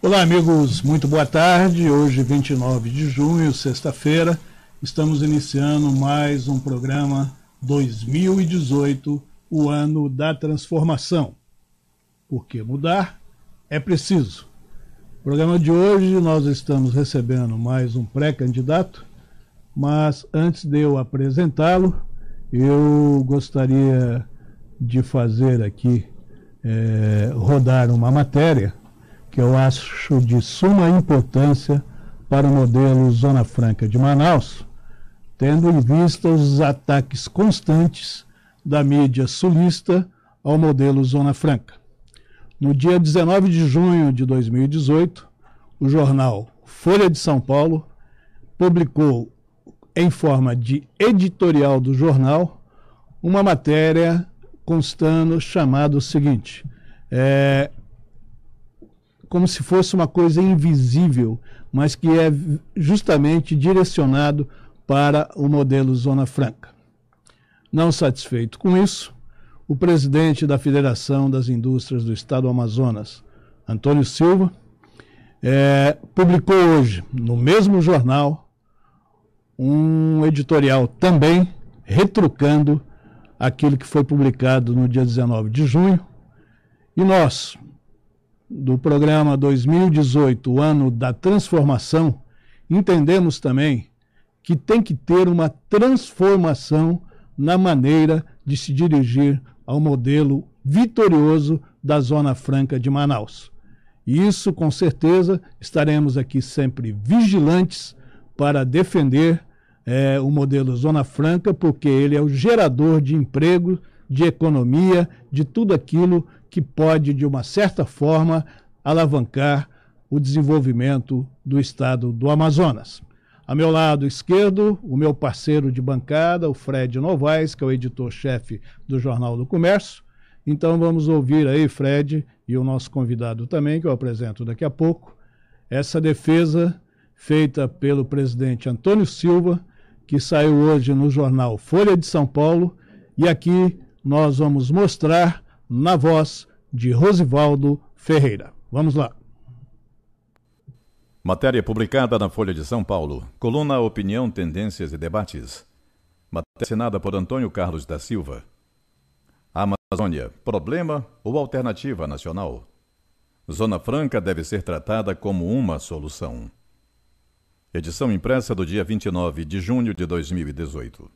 Olá, amigos, muito boa tarde. Hoje, 29 de junho, sexta-feira, estamos iniciando mais um programa 2018, o ano da transformação. Porque mudar é preciso. No programa de hoje, nós estamos recebendo mais um pré-candidato, mas antes de eu apresentá-lo, eu gostaria de fazer aqui, rodar uma matéria que eu acho de suma importância para o modelo Zona Franca de Manaus, tendo em vista os ataques constantes da mídia sulista ao modelo Zona Franca. No dia 19 de junho de 2018, o jornal Folha de São Paulo publicou, em forma de editorial do jornal, uma matéria constando chamado o seguinte, como se fosse uma coisa invisível, mas que é justamente direcionado para o modelo Zona Franca. Não satisfeito com isso, o presidente da Federação das Indústrias do Estado do Amazonas, Antônio Silva, publicou hoje, no mesmo jornal, um editorial também retrucando aquilo que foi publicado no dia 19 de junho, e nós, do programa 2018, o ano da transformação, entendemos também que tem que ter uma transformação na maneira de se dirigir ao modelo vitorioso da Zona Franca de Manaus. E isso, com certeza, estaremos aqui sempre vigilantes para defender o modelo Zona Franca, porque ele é o gerador de emprego, de economia, de tudo aquilo que pode, de uma certa forma, alavancar o desenvolvimento do estado do Amazonas. A meu lado esquerdo, o meu parceiro de bancada, o Fred Novaes, que é o editor-chefe do Jornal do Comércio. Então vamos ouvir aí, Fred, e o nosso convidado também, que eu apresento daqui a pouco, essa defesa feita pelo presidente Antônio Silva, que saiu hoje no jornal Folha de São Paulo, e aqui nós vamos mostrar na voz de Rosivaldo Ferreira. Vamos lá. Matéria publicada na Folha de São Paulo. Coluna Opinião, Tendências e Debates. Matéria assinada por Antônio Carlos da Silva. Amazônia, problema ou alternativa nacional? Zona Franca deve ser tratada como uma solução. Edição impressa do dia 29 de junho de 2018.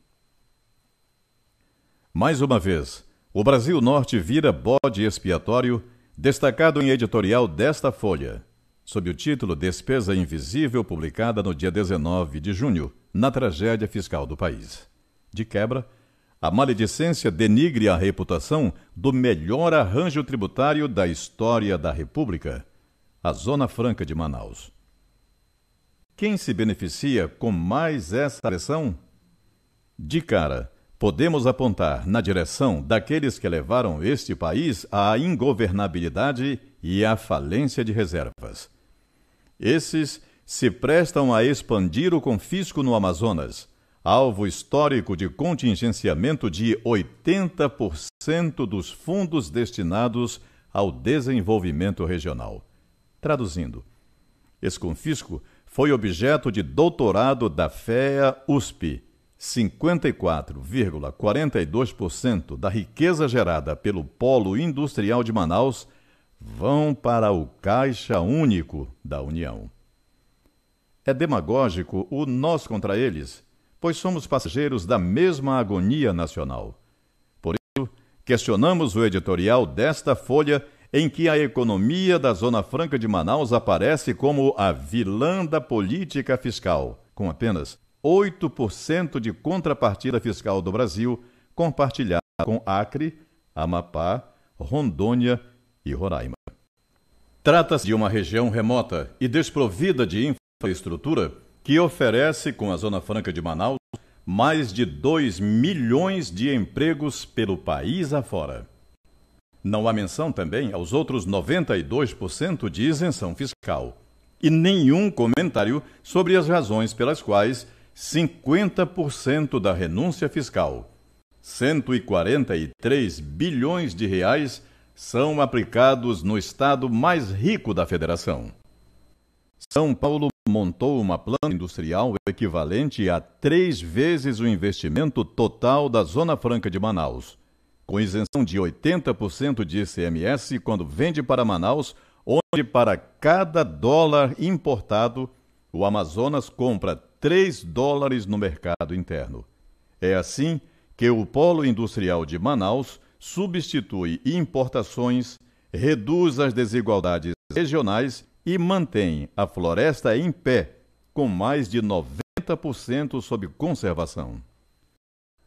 Mais uma vez, o Brasil Norte vira bode expiatório, destacado em editorial desta Folha, sob o título Despesa Invisível, publicada no dia 19 de junho, na tragédia fiscal do país. De quebra, a maledicência denigre a reputação do melhor arranjo tributário da história da República, a Zona Franca de Manaus. Quem se beneficia com mais essa pressão? De cara, podemos apontar na direção daqueles que levaram este país à ingovernabilidade e à falência de reservas. Esses se prestam a expandir o confisco no Amazonas, alvo histórico de contingenciamento de 80% dos fundos destinados ao desenvolvimento regional. Traduzindo, esse confisco foi objeto de doutorado da FEA-USP. 54,42% da riqueza gerada pelo Polo Industrial de Manaus vão para o Caixa Único da União. É demagógico o nós contra eles, pois somos passageiros da mesma agonia nacional. Por isso, questionamos o editorial desta Folha em que a economia da Zona Franca de Manaus aparece como a vilã da política fiscal, com apenas 8% de contrapartida fiscal do Brasil, compartilhada com Acre, Amapá, Rondônia e Roraima. Trata-se de uma região remota e desprovida de infraestrutura que oferece, com a Zona Franca de Manaus, mais de 2 milhões de empregos pelo país afora. Não há menção também aos outros 92% de isenção fiscal. E nenhum comentário sobre as razões pelas quais 50% da renúncia fiscal, 143 bilhões de reais, são aplicados no estado mais rico da federação. São Paulo montou uma planta industrial equivalente a 3 vezes o investimento total da Zona Franca de Manaus, com isenção de 80% de ICMS quando vende para Manaus, onde para cada dólar importado, o Amazonas compra 3 dólares no mercado interno. É assim que o Polo Industrial de Manaus substitui importações, reduz as desigualdades regionais e mantém a floresta em pé, com mais de 90% sob conservação.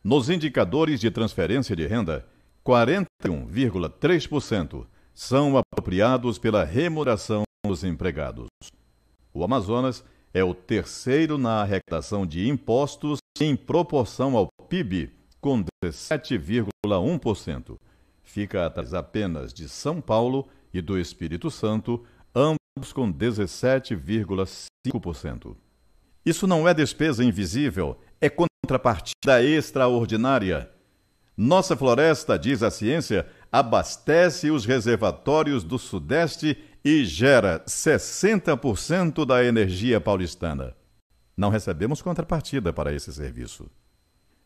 Nos indicadores de transferência de renda, 41,3% são apropriados pela remuneração dos empregados. O Amazonas é o terceiro na arrecadação de impostos em proporção ao PIB, com 17,1%. Fica atrás apenas de São Paulo e do Espírito Santo, ambos com 17,5%. Isso não é despesa invisível, é contrapartida extraordinária. Nossa floresta, diz a ciência, abastece os reservatórios do Sudeste e gera 60% da energia paulistana. Não recebemos contrapartida para esse serviço.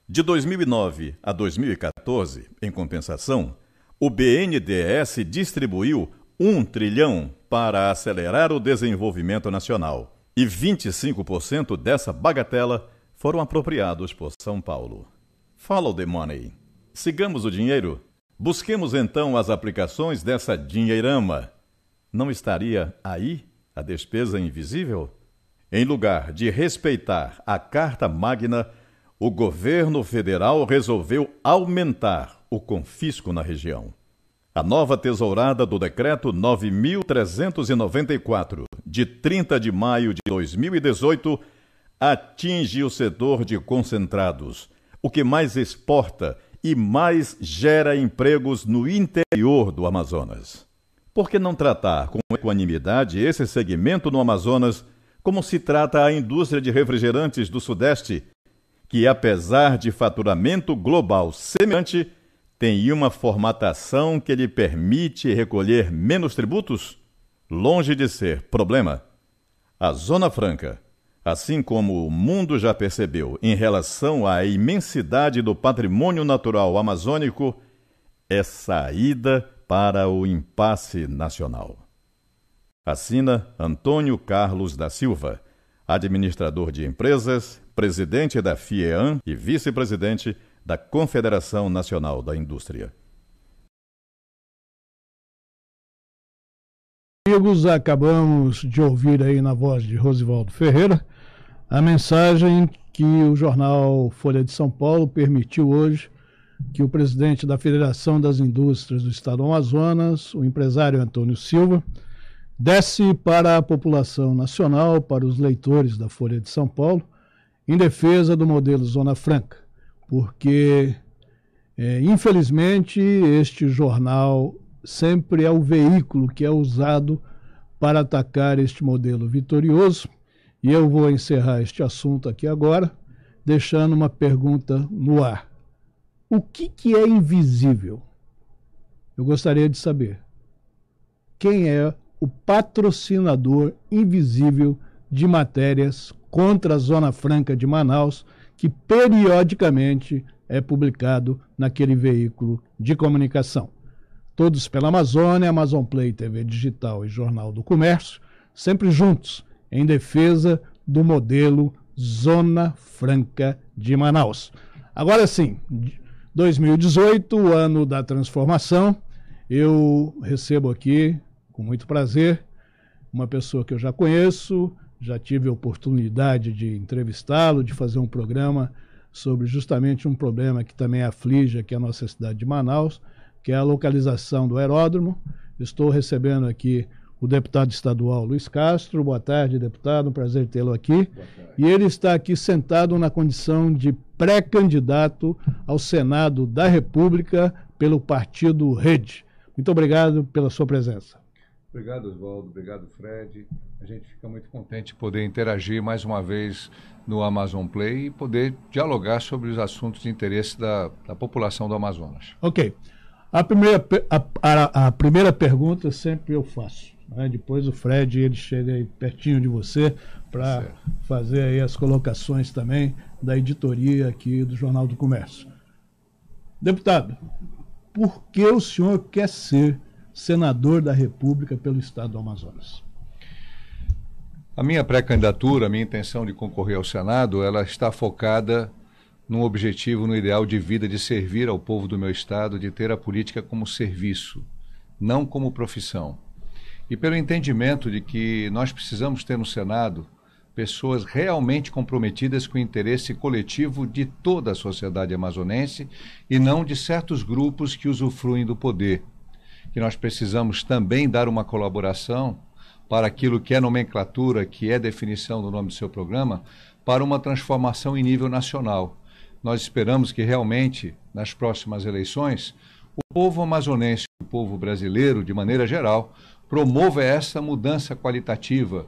De 2009 a 2014, em compensação, o BNDES distribuiu 1 trilhão para acelerar o desenvolvimento nacional e 25% dessa bagatela foram apropriados por São Paulo. Follow the money. Sigamos o dinheiro. Busquemos então as aplicações dessa dinheirama. Não estaria aí a despesa invisível? Em lugar de respeitar a Carta Magna, o governo federal resolveu aumentar o confisco na região. A nova tesourada do Decreto 9.394, de 30 de maio de 2018, atinge o setor de concentrados, o que mais exporta e mais gera empregos no interior do Amazonas. Por que não tratar com equanimidade esse segmento no Amazonas como se trata a indústria de refrigerantes do Sudeste, que, apesar de faturamento global semelhante, tem uma formatação que lhe permite recolher menos tributos? Longe de ser problema. A Zona Franca, assim como o mundo já percebeu em relação à imensidade do patrimônio natural amazônico, é saída para o impasse nacional. Assina Antônio Carlos da Silva, administrador de empresas, presidente da FIEAM e vice-presidente da Confederação Nacional da Indústria. Amigos, acabamos de ouvir aí na voz de Rosivaldo Ferreira a mensagem que o jornal Folha de São Paulo permitiu hoje que o presidente da Federação das Indústrias do Estado do Amazonas, o empresário Antônio Silva, desse para a população nacional, para os leitores da Folha de São Paulo, em defesa do modelo Zona Franca, porque, infelizmente, este jornal sempre é o veículo que é usado para atacar este modelo vitorioso. E eu vou encerrar este assunto aqui agora, deixando uma pergunta no ar. O que é invisível? Eu gostaria de saber. Quem é o patrocinador invisível de matérias contra a Zona Franca de Manaus, que periodicamente é publicado naquele veículo de comunicação? Todos pela Amazônia, Amazon Play, TV Digital e Jornal do Comércio, sempre juntos, em defesa do modelo Zona Franca de Manaus. Agora sim, 2018, o ano da transformação, eu recebo aqui, com muito prazer, uma pessoa que eu já conheço, já tive a oportunidade de entrevistá-lo, de fazer um programa sobre justamente um problema que também aflige aqui a nossa cidade de Manaus, que é a localização do aeródromo. Estou recebendo aqui o deputado estadual Luiz Castro. Boa tarde, deputado, um prazer tê-lo aqui. E ele está aqui sentado na condição de pré-candidato ao Senado da República pelo partido Rede. Muito obrigado pela sua presença. Obrigado, Oswaldo. Obrigado, Fred. A gente fica muito contente de poder interagir mais uma vez no Amazon Play e poder dialogar sobre os assuntos de interesse da população do Amazonas. Ok. A primeira pergunta sempre eu faço. né? Depois o Fred, ele chega aí pertinho de você para fazer aí as colocações também da editoria aqui do Jornal do Comércio. Deputado, por que o senhor quer ser senador da República pelo estado do Amazonas? A minha pré-candidatura, a minha intenção de concorrer ao Senado, ela está focada num objetivo, no ideal de vida de servir ao povo do meu estado, de ter a política como serviço, não como profissão. E pelo entendimento de que nós precisamos ter no Senado pessoas realmente comprometidas com o interesse coletivo de toda a sociedade amazonense e não de certos grupos que usufruem do poder. Que nós precisamos também dar uma colaboração para aquilo que é nomenclatura, que é definição do nome do seu programa, para uma transformação em nível nacional. Nós esperamos que realmente, nas próximas eleições, o povo amazonense, o povo brasileiro, de maneira geral, promova essa mudança qualitativa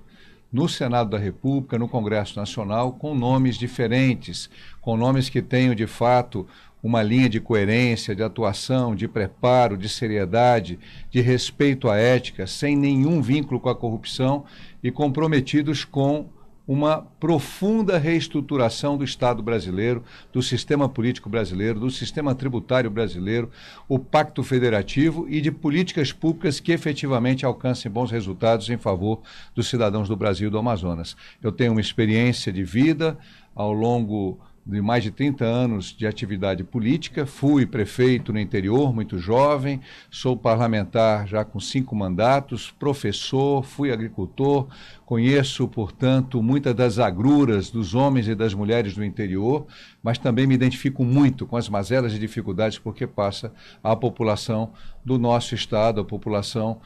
no Senado da República, no Congresso Nacional, com nomes diferentes, com nomes que tenham, de fato, uma linha de coerência, de atuação, de preparo, de seriedade, de respeito à ética, sem nenhum vínculo com a corrupção e comprometidos com uma profunda reestruturação do Estado brasileiro, do sistema político brasileiro, do sistema tributário brasileiro, o pacto federativo e de políticas públicas que efetivamente alcancem bons resultados em favor dos cidadãos do Brasil e do Amazonas. Eu tenho uma experiência de vida ao longo de mais de 30 anos de atividade política, fui prefeito no interior, muito jovem, sou parlamentar já com 5 mandatos, professor, fui agricultor, conheço, portanto, muitas das agruras dos homens e das mulheres do interior, mas também me identifico muito com as mazelas e dificuldades porque passa a população do nosso estado, a população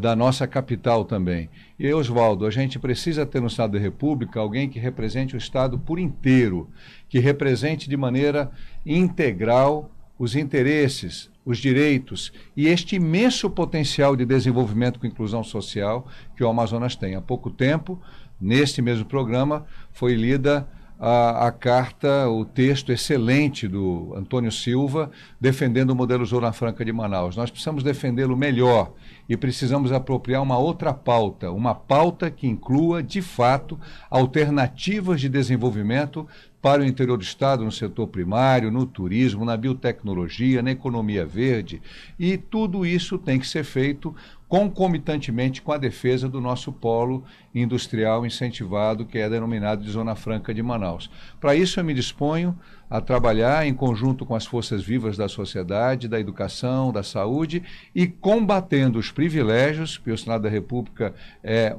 da nossa capital também. E, Oswaldo, a gente precisa ter no Estado da República alguém que represente o Estado por inteiro, que represente de maneira integral os interesses, os direitos e este imenso potencial de desenvolvimento com inclusão social que o Amazonas tem. Há pouco tempo, neste mesmo programa, foi lida a carta, o texto excelente do Antônio Silva, defendendo o modelo Zona Franca de Manaus. Nós precisamos defendê-lo melhor e precisamos apropriar uma pauta que inclua, de fato, alternativas de desenvolvimento para o interior do estado, no setor primário, no turismo, na biotecnologia, na economia verde, e tudo isso tem que ser feito concomitantemente com a defesa do nosso polo industrial incentivado, que é denominado de Zona Franca de Manaus. Para isso eu me disponho a trabalhar em conjunto com as forças vivas da sociedade, da educação, da saúde e combatendo os privilégios, porque o Senado da República é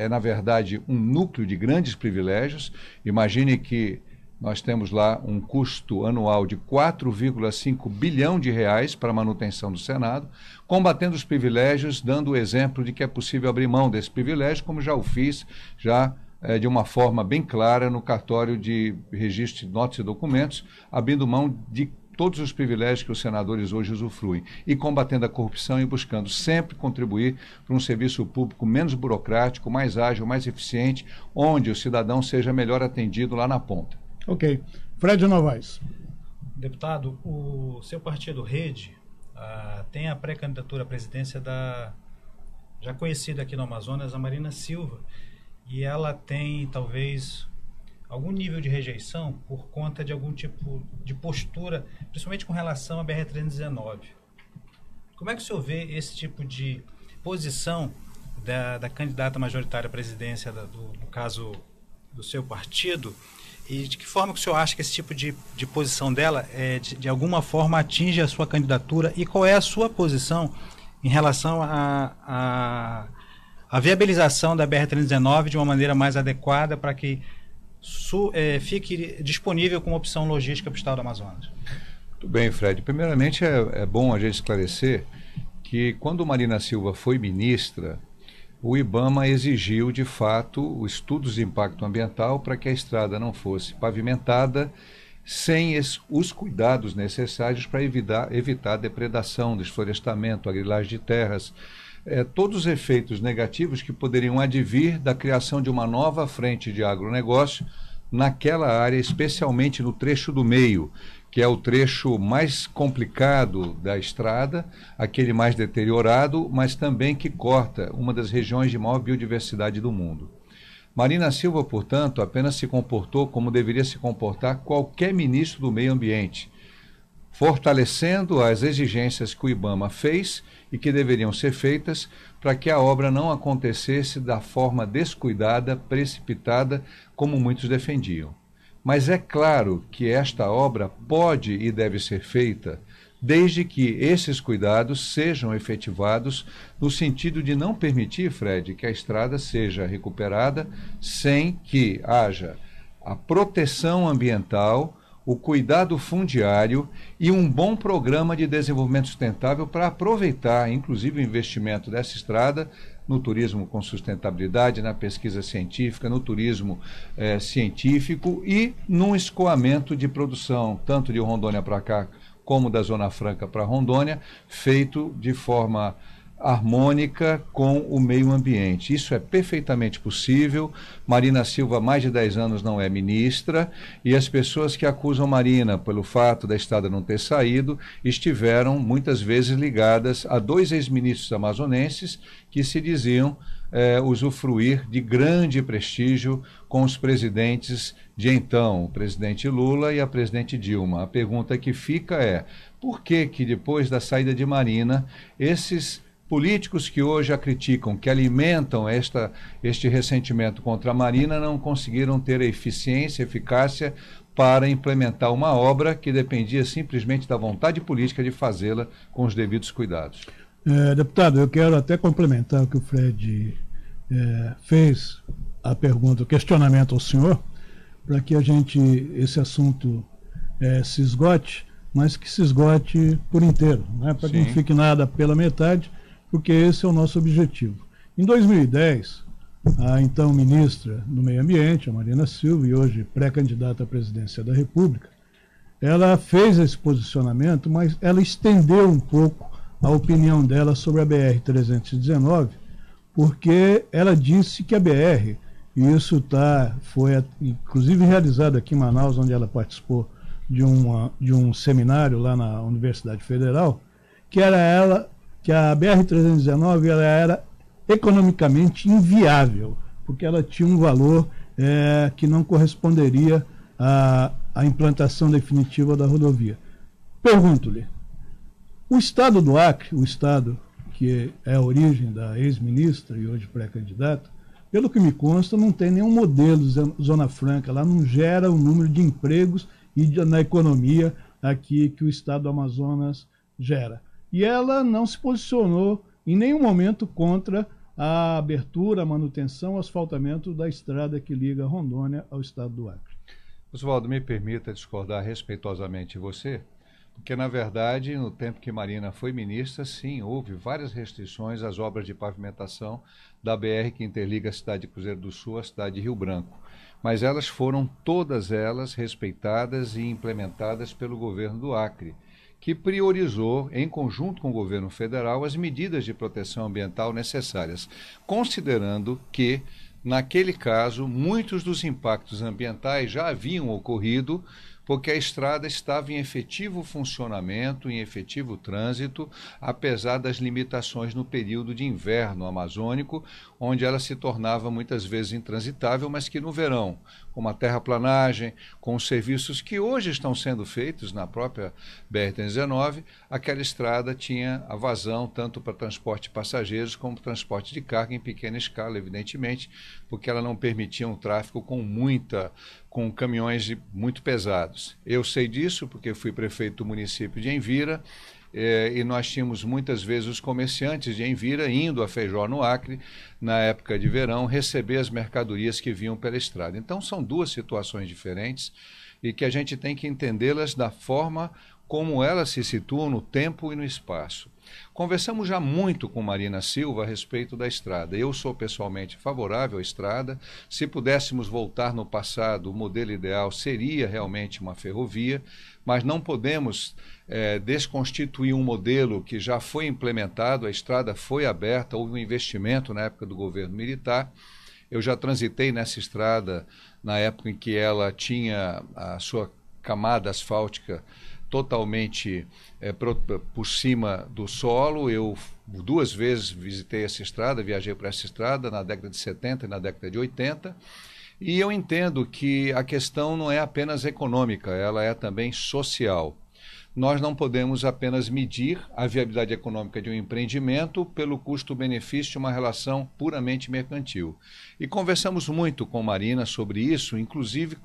na verdade, um núcleo de grandes privilégios. Imagine que nós temos lá um custo anual de 4,5 bilhão de reais para a manutenção do Senado, combatendo os privilégios, dando o exemplo de que é possível abrir mão desse privilégio, como já o fiz, de uma forma bem clara no cartório de registro de notas e documentos, abrindo mão de todos os privilégios que os senadores hoje usufruem e combatendo a corrupção e buscando sempre contribuir para um serviço público menos burocrático, mais ágil, mais eficiente, onde o cidadão seja melhor atendido lá na ponta. Ok. Fred Novaes. Deputado, o seu partido Rede tem a pré-candidatura à presidência já conhecida aqui no Amazonas, a Marina Silva, e ela tem talvez algum nível de rejeição por conta de algum tipo de postura, principalmente com relação à BR-319. Como é que o senhor vê esse tipo de posição da candidata majoritária à presidência, no caso do seu partido, e de que forma que o senhor acha que esse tipo de posição dela de alguma forma atinge a sua candidatura, e qual é a sua posição em relação à viabilização da BR-319 de uma maneira mais adequada para que fique disponível como opção logística para o estado do Amazonas? Muito bem, Fred. Primeiramente, é bom a gente esclarecer que quando Marina Silva foi ministra, o IBAMA exigiu, de fato, os estudos de impacto ambiental para que a estrada não fosse pavimentada sem os cuidados necessários para evitar a depredação, desflorestamento, a grilagem de terras, todos os efeitos negativos que poderiam advir da criação de uma nova frente de agronegócio naquela área, especialmente no trecho do meio, que é o trecho mais complicado da estrada, aquele mais deteriorado, mas também que corta uma das regiões de maior biodiversidade do mundo. Marina Silva, portanto, apenas se comportou como deveria se comportar qualquer ministro do meio ambiente, fortalecendo as exigências que o IBAMA fez e que deveriam ser feitas para que a obra não acontecesse da forma descuidada, precipitada, como muitos defendiam. Mas é claro que esta obra pode e deve ser feita desde que esses cuidados sejam efetivados no sentido de não permitir, Fred, que a estrada seja recuperada sem que haja a proteção ambiental, o cuidado fundiário e um bom programa de desenvolvimento sustentável para aproveitar, inclusive, o investimento dessa estrada no turismo com sustentabilidade, na pesquisa científica, no turismo científico e num escoamento de produção, tanto de Rondônia para cá, como da Zona Franca para Rondônia, feito de forma harmônica com o meio ambiente. Isso é perfeitamente possível. Marina Silva, há mais de 10 anos, não é ministra, e as pessoas que acusam Marina pelo fato da estrada não ter saído estiveram muitas vezes ligadas a 2 ex-ministros amazonenses que se diziam usufruir de grande prestígio com os presidentes de então, o presidente Lula e a presidente Dilma. A pergunta que fica é: por que depois da saída de Marina, esses políticos que hoje a criticam, que alimentam este ressentimento contra a Marina, não conseguiram ter a eficiência, eficácia para implementar uma obra que dependia simplesmente da vontade política de fazê-la com os devidos cuidados? Deputado, eu quero até complementar o que o Fred fez, a pergunta, o questionamento ao senhor, para que esse assunto se esgote, mas que se esgote por inteiro, né? Para que não fique nada pela metade, porque esse é o nosso objetivo. Em 2010, a então ministra do Meio Ambiente, a Marina Silva, e hoje pré-candidata à presidência da República, ela fez esse posicionamento, mas ela estendeu um pouco a opinião dela sobre a BR-319, porque ela disse que a BR, e isso foi inclusive realizado aqui em Manaus, onde ela participou de um seminário lá na Universidade Federal, que a BR-319 ela era economicamente inviável, porque ela tinha um valor que não corresponderia à implantação definitiva da rodovia. Pergunto-lhe, o Estado do Acre, o Estado que é a origem da ex-ministra e hoje pré-candidata, pelo que me consta, não tem nenhum modelo Zona Franca, lá não gera o número de empregos e na economia aqui que o Estado do Amazonas gera. E ela não se posicionou em nenhum momento contra a abertura, a manutenção, o asfaltamento da estrada que liga Rondônia ao Estado do Acre. Oswaldo, me permita discordar respeitosamente de você, porque, na verdade, no tempo que Marina foi ministra, sim, houve várias restrições às obras de pavimentação da BR que interliga a cidade de Cruzeiro do Sul à cidade de Rio Branco. Mas elas foram, todas elas, respeitadas e implementadas pelo governo do Acre, que priorizou, em conjunto com o governo federal, as medidas de proteção ambiental necessárias, considerando que, naquele caso, muitos dos impactos ambientais já haviam ocorrido porque a estrada estava em efetivo funcionamento, em efetivo trânsito, apesar das limitações no período de inverno amazônico, onde ela se tornava muitas vezes intransitável, mas que no verão, com uma terraplanagem, com os serviços que hoje estão sendo feitos na própria BR-319, aquela estrada tinha a vazão tanto para transporte de passageiros como transporte de carga em pequena escala, evidentemente, porque ela não permitia um tráfego com caminhões muito pesados. Eu sei disso porque fui prefeito do município de Envira e nós tínhamos muitas vezes os comerciantes de Envira indo a Feijó, no Acre, na época de verão, receber as mercadorias que vinham pela estrada. Então são duas situações diferentes e que a gente tem que entendê-las da forma como elas se situam no tempo e no espaço. Conversamos já muito com Marina Silva a respeito da estrada. Eu sou pessoalmente favorável à estrada. Se pudéssemos voltar no passado, o modelo ideal seria realmente uma ferrovia, mas não podemos desconstituir um modelo que já foi implementado, a estrada foi aberta, houve um investimento na época do governo militar. Eu já transitei nessa estrada na época em que ela tinha a sua camada asfáltica totalmente por cima do solo. Eu 2 vezes visitei essa estrada, viajei por essa estrada na década de 70 e na década de 80. E eu entendo que a questão não é apenas econômica, ela é também social. Nós não podemos apenas medir a viabilidade econômica de um empreendimento pelo custo-benefício de uma relação puramente mercantil. E conversamos muito com Marina sobre isso, inclusive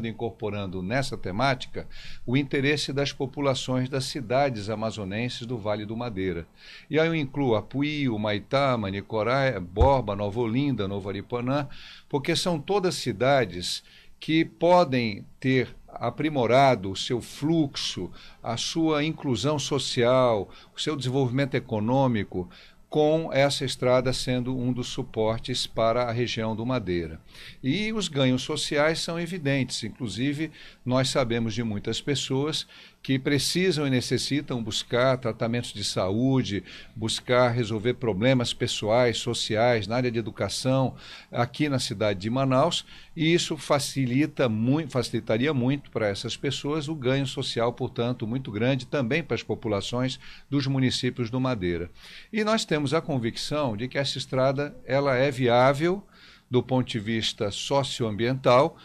incorporando nessa temática o interesse das populações das cidades amazonenses do Vale do Madeira. E aí eu incluo Apuí, Humaitá, Manicorá, Borba, Nova Olinda, Novo Aripuanã, porque são todas cidades que podem ter aprimorado o seu fluxo, a sua inclusão social, o seu desenvolvimento econômico, com essa estrada sendo um dos suportes para a região do Madeira. E os ganhos sociais são evidentes, inclusive nós sabemos de muitas pessoas que precisam e necessitam buscar tratamentos de saúde, buscar resolver problemas pessoais, sociais, na área de educação, aqui na cidade de Manaus, e isso facilitaria muito para essas pessoas o ganho social, portanto, muito grande também para as populações dos municípios do Madeira. E nós temos a convicção de que essa estrada ela é viável do ponto de vista socioambiental,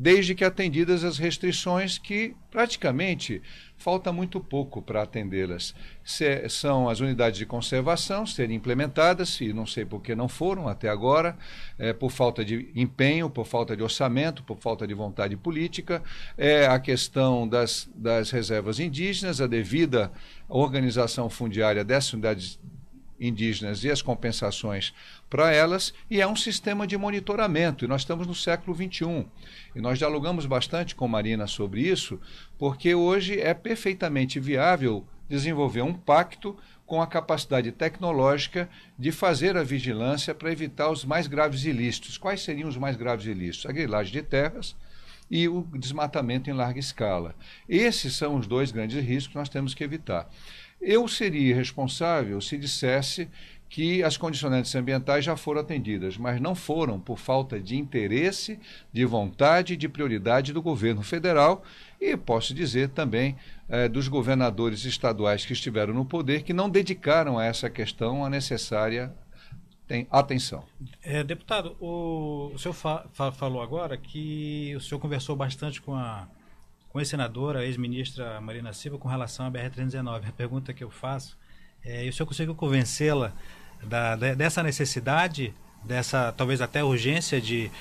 desde que atendidas as restrições que praticamente falta muito pouco para atendê-las. São as unidades de conservação serem implementadas, e não sei por que não foram até agora, por falta de empenho, por falta de orçamento, por falta de vontade política, a questão das reservas indígenas, a devida organização fundiária dessas unidades indígenas e as compensações para elas, e é um sistema de monitoramento, e nós estamos no século XXI, e nós dialogamos bastante com Marina sobre isso, porque hoje é perfeitamente viável desenvolver um pacto com a capacidade tecnológica de fazer a vigilância para evitar os mais graves ilícitos. Quais seriam os mais graves ilícitos? A grilagem de terras e o desmatamento em larga escala. Esses são os 2 grandes riscos que nós temos que evitar. Eu seria irresponsável se dissesse que as condicionantes ambientais já foram atendidas, mas não foram por falta de interesse, de vontade e de prioridade do governo federal e, posso dizer também, dos governadores estaduais que estiveram no poder, que não dedicaram a essa questão a necessária atenção. Deputado, o senhor falou agora que o senhor conversou bastante com a ex-senadora, a ex-ministra Marina Silva, com relação à BR-319. A pergunta que eu faço é: o senhor conseguiu convencê-la dessa necessidade, dessa talvez até urgência de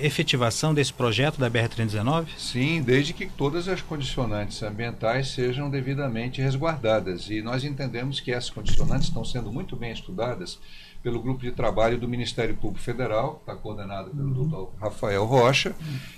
efetivação desse projeto da BR-319? Sim, desde que todas as condicionantes ambientais sejam devidamente resguardadas. E nós entendemos que essas condicionantes estão sendo muito bem estudadas pelo grupo de trabalho do Ministério Público Federal, está coordenado pelo doutor Rafael Rocha,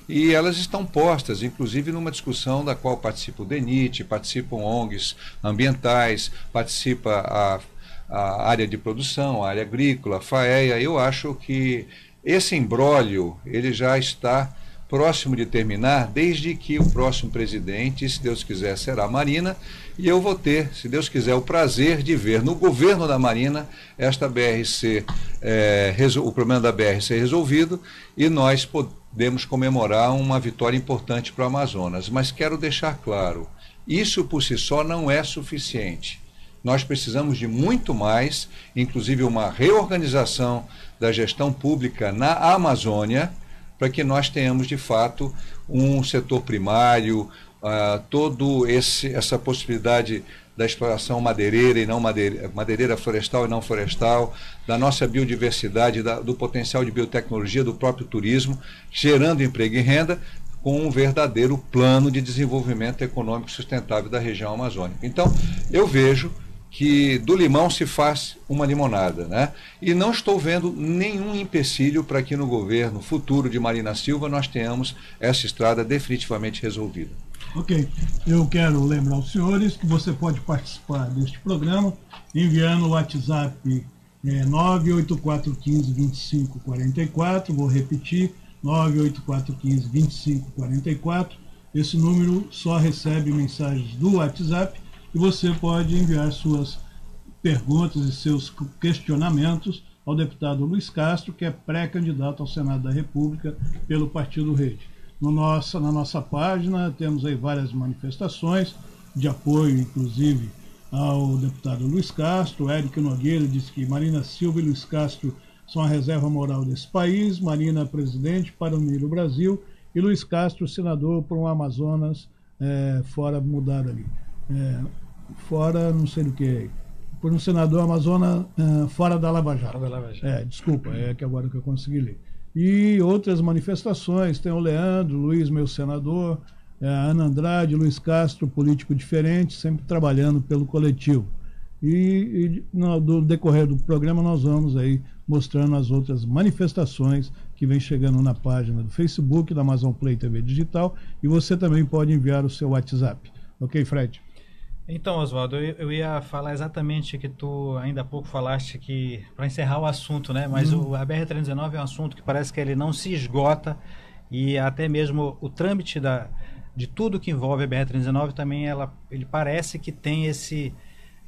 e elas estão postas, inclusive, numa discussão da qual participa o DENIT, participam ONGs ambientais, participa a área de produção, a área agrícola, a FAEA. Eu acho que esse imbróglio ele já está próximo de terminar, desde que o próximo presidente, se Deus quiser, será a Marina, e eu vou ter, se Deus quiser, o prazer de ver no governo da Marina esta BRC, o problema da BR ser resolvido, e nós podemos comemorar uma vitória importante para o Amazonas. Mas quero deixar claro, isso por si só não é suficiente. Nós precisamos de muito mais, inclusive uma reorganização da gestão pública na Amazônia, para que nós tenhamos, de fato, um setor primário, essa possibilidade da exploração madeireira e não madeireira florestal e não florestal, da nossa biodiversidade, do potencial de biotecnologia, do próprio turismo, gerando emprego e renda, com um verdadeiro plano de desenvolvimento econômico sustentável da região amazônica. Então, eu vejo que do limão se faz uma limonada, né? E não estou vendo nenhum empecilho para que no governo futuro de Marina Silva nós tenhamos essa estrada definitivamente resolvida. Ok, eu quero lembrar aos senhores que você pode participar deste programa enviando o WhatsApp 984152544, vou repetir, 984152544. Esse número só recebe mensagens do WhatsApp e você pode enviar suas perguntas e seus questionamentos ao deputado Luiz Castro, que é pré-candidato ao Senado da República pelo Partido Rede. Na nossa página temos aí várias manifestações de apoio, inclusive, ao deputado Luiz Castro. Érico Nogueira diz que Marina Silva e Luiz Castro são a reserva moral desse país, Marina presidente para unir o Brasil e Luiz Castro senador por um Amazonas fora mudar ali. Fora não sei do que, por um senador Amazonas fora da Lava Jato. Desculpa, é que agora que eu consegui ler. E outras manifestações, tem o Leandro, Luiz, meu senador, a Ana Andrade, Luiz Castro, político diferente, sempre trabalhando pelo coletivo. E no decorrer do programa nós vamos aí mostrando as outras manifestações que vem chegando na página do Facebook da Amazon Play TV Digital, e você também pode enviar o seu WhatsApp. Ok, Fred? Então, Oswaldo, eu ia falar exatamente que tu ainda há pouco falaste que, para encerrar o assunto, né? Mas a BR-319 é um assunto que parece que ele não se esgota, e até mesmo o trâmite de tudo que envolve a BR-319 também ele parece que tem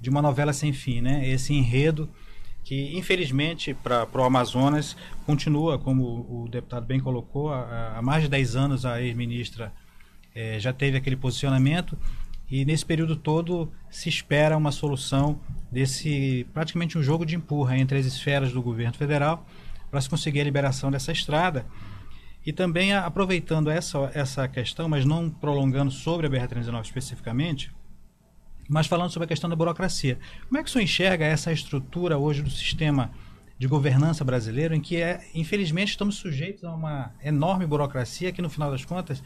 de uma novela sem fim, né? Esse enredo que, infelizmente, para o Amazonas continua, como o deputado bem colocou, há mais de 10 anos a ex-ministra já teve aquele posicionamento. E nesse período todo se espera uma solução praticamente um jogo de empurra entre as esferas do governo federal para se conseguir a liberação dessa estrada. E também aproveitando essa questão, mas não prolongando sobre a BR-319 especificamente, mas falando sobre a questão da burocracia. Como é que o senhor enxerga essa estrutura hoje do sistema de governança brasileiro, em que infelizmente estamos sujeitos a uma enorme burocracia que no final das contas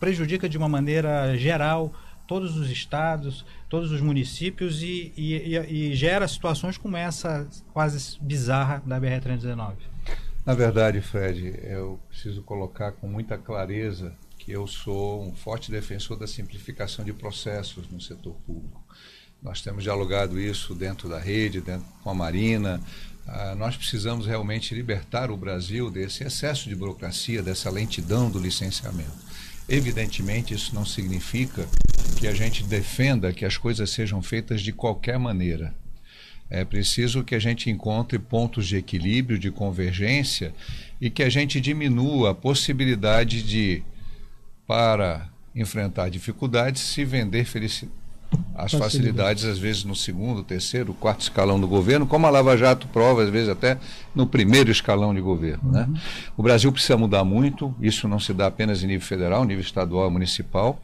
prejudica de uma maneira geral todos os estados, todos os municípios e gera situações como essa quase bizarra da BR-319? Na verdade, Fred, eu preciso colocar com muita clareza que eu sou um forte defensor da simplificação de processos no setor público. Nós temos dialogado isso dentro da rede, com a Marina. Nós precisamos realmente libertar o Brasil desse excesso de burocracia, dessa lentidão do licenciamento. Evidentemente, isso não significa que a gente defenda que as coisas sejam feitas de qualquer maneira. É preciso que a gente encontre pontos de equilíbrio, de convergência, e que a gente diminua a possibilidade de, para enfrentar dificuldades, se vender as facilidades, às vezes no segundo, terceiro, quarto escalão do governo, como a Lava Jato prova, às vezes até no primeiro escalão de governo. Né? O Brasil precisa mudar muito, isso não se dá apenas em nível federal, nível estadual e municipal,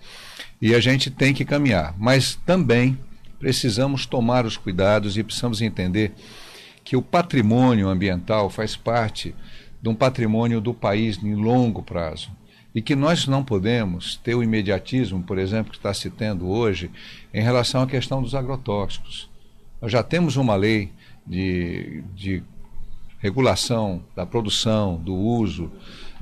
e a gente tem que caminhar, mas também precisamos tomar os cuidados e precisamos entender que o patrimônio ambiental faz parte de um patrimônio do país em longo prazo. E que nós não podemos ter o imediatismo, por exemplo, que está se tendo hoje, em relação à questão dos agrotóxicos. Nós já temos uma lei de regulação da produção, do uso,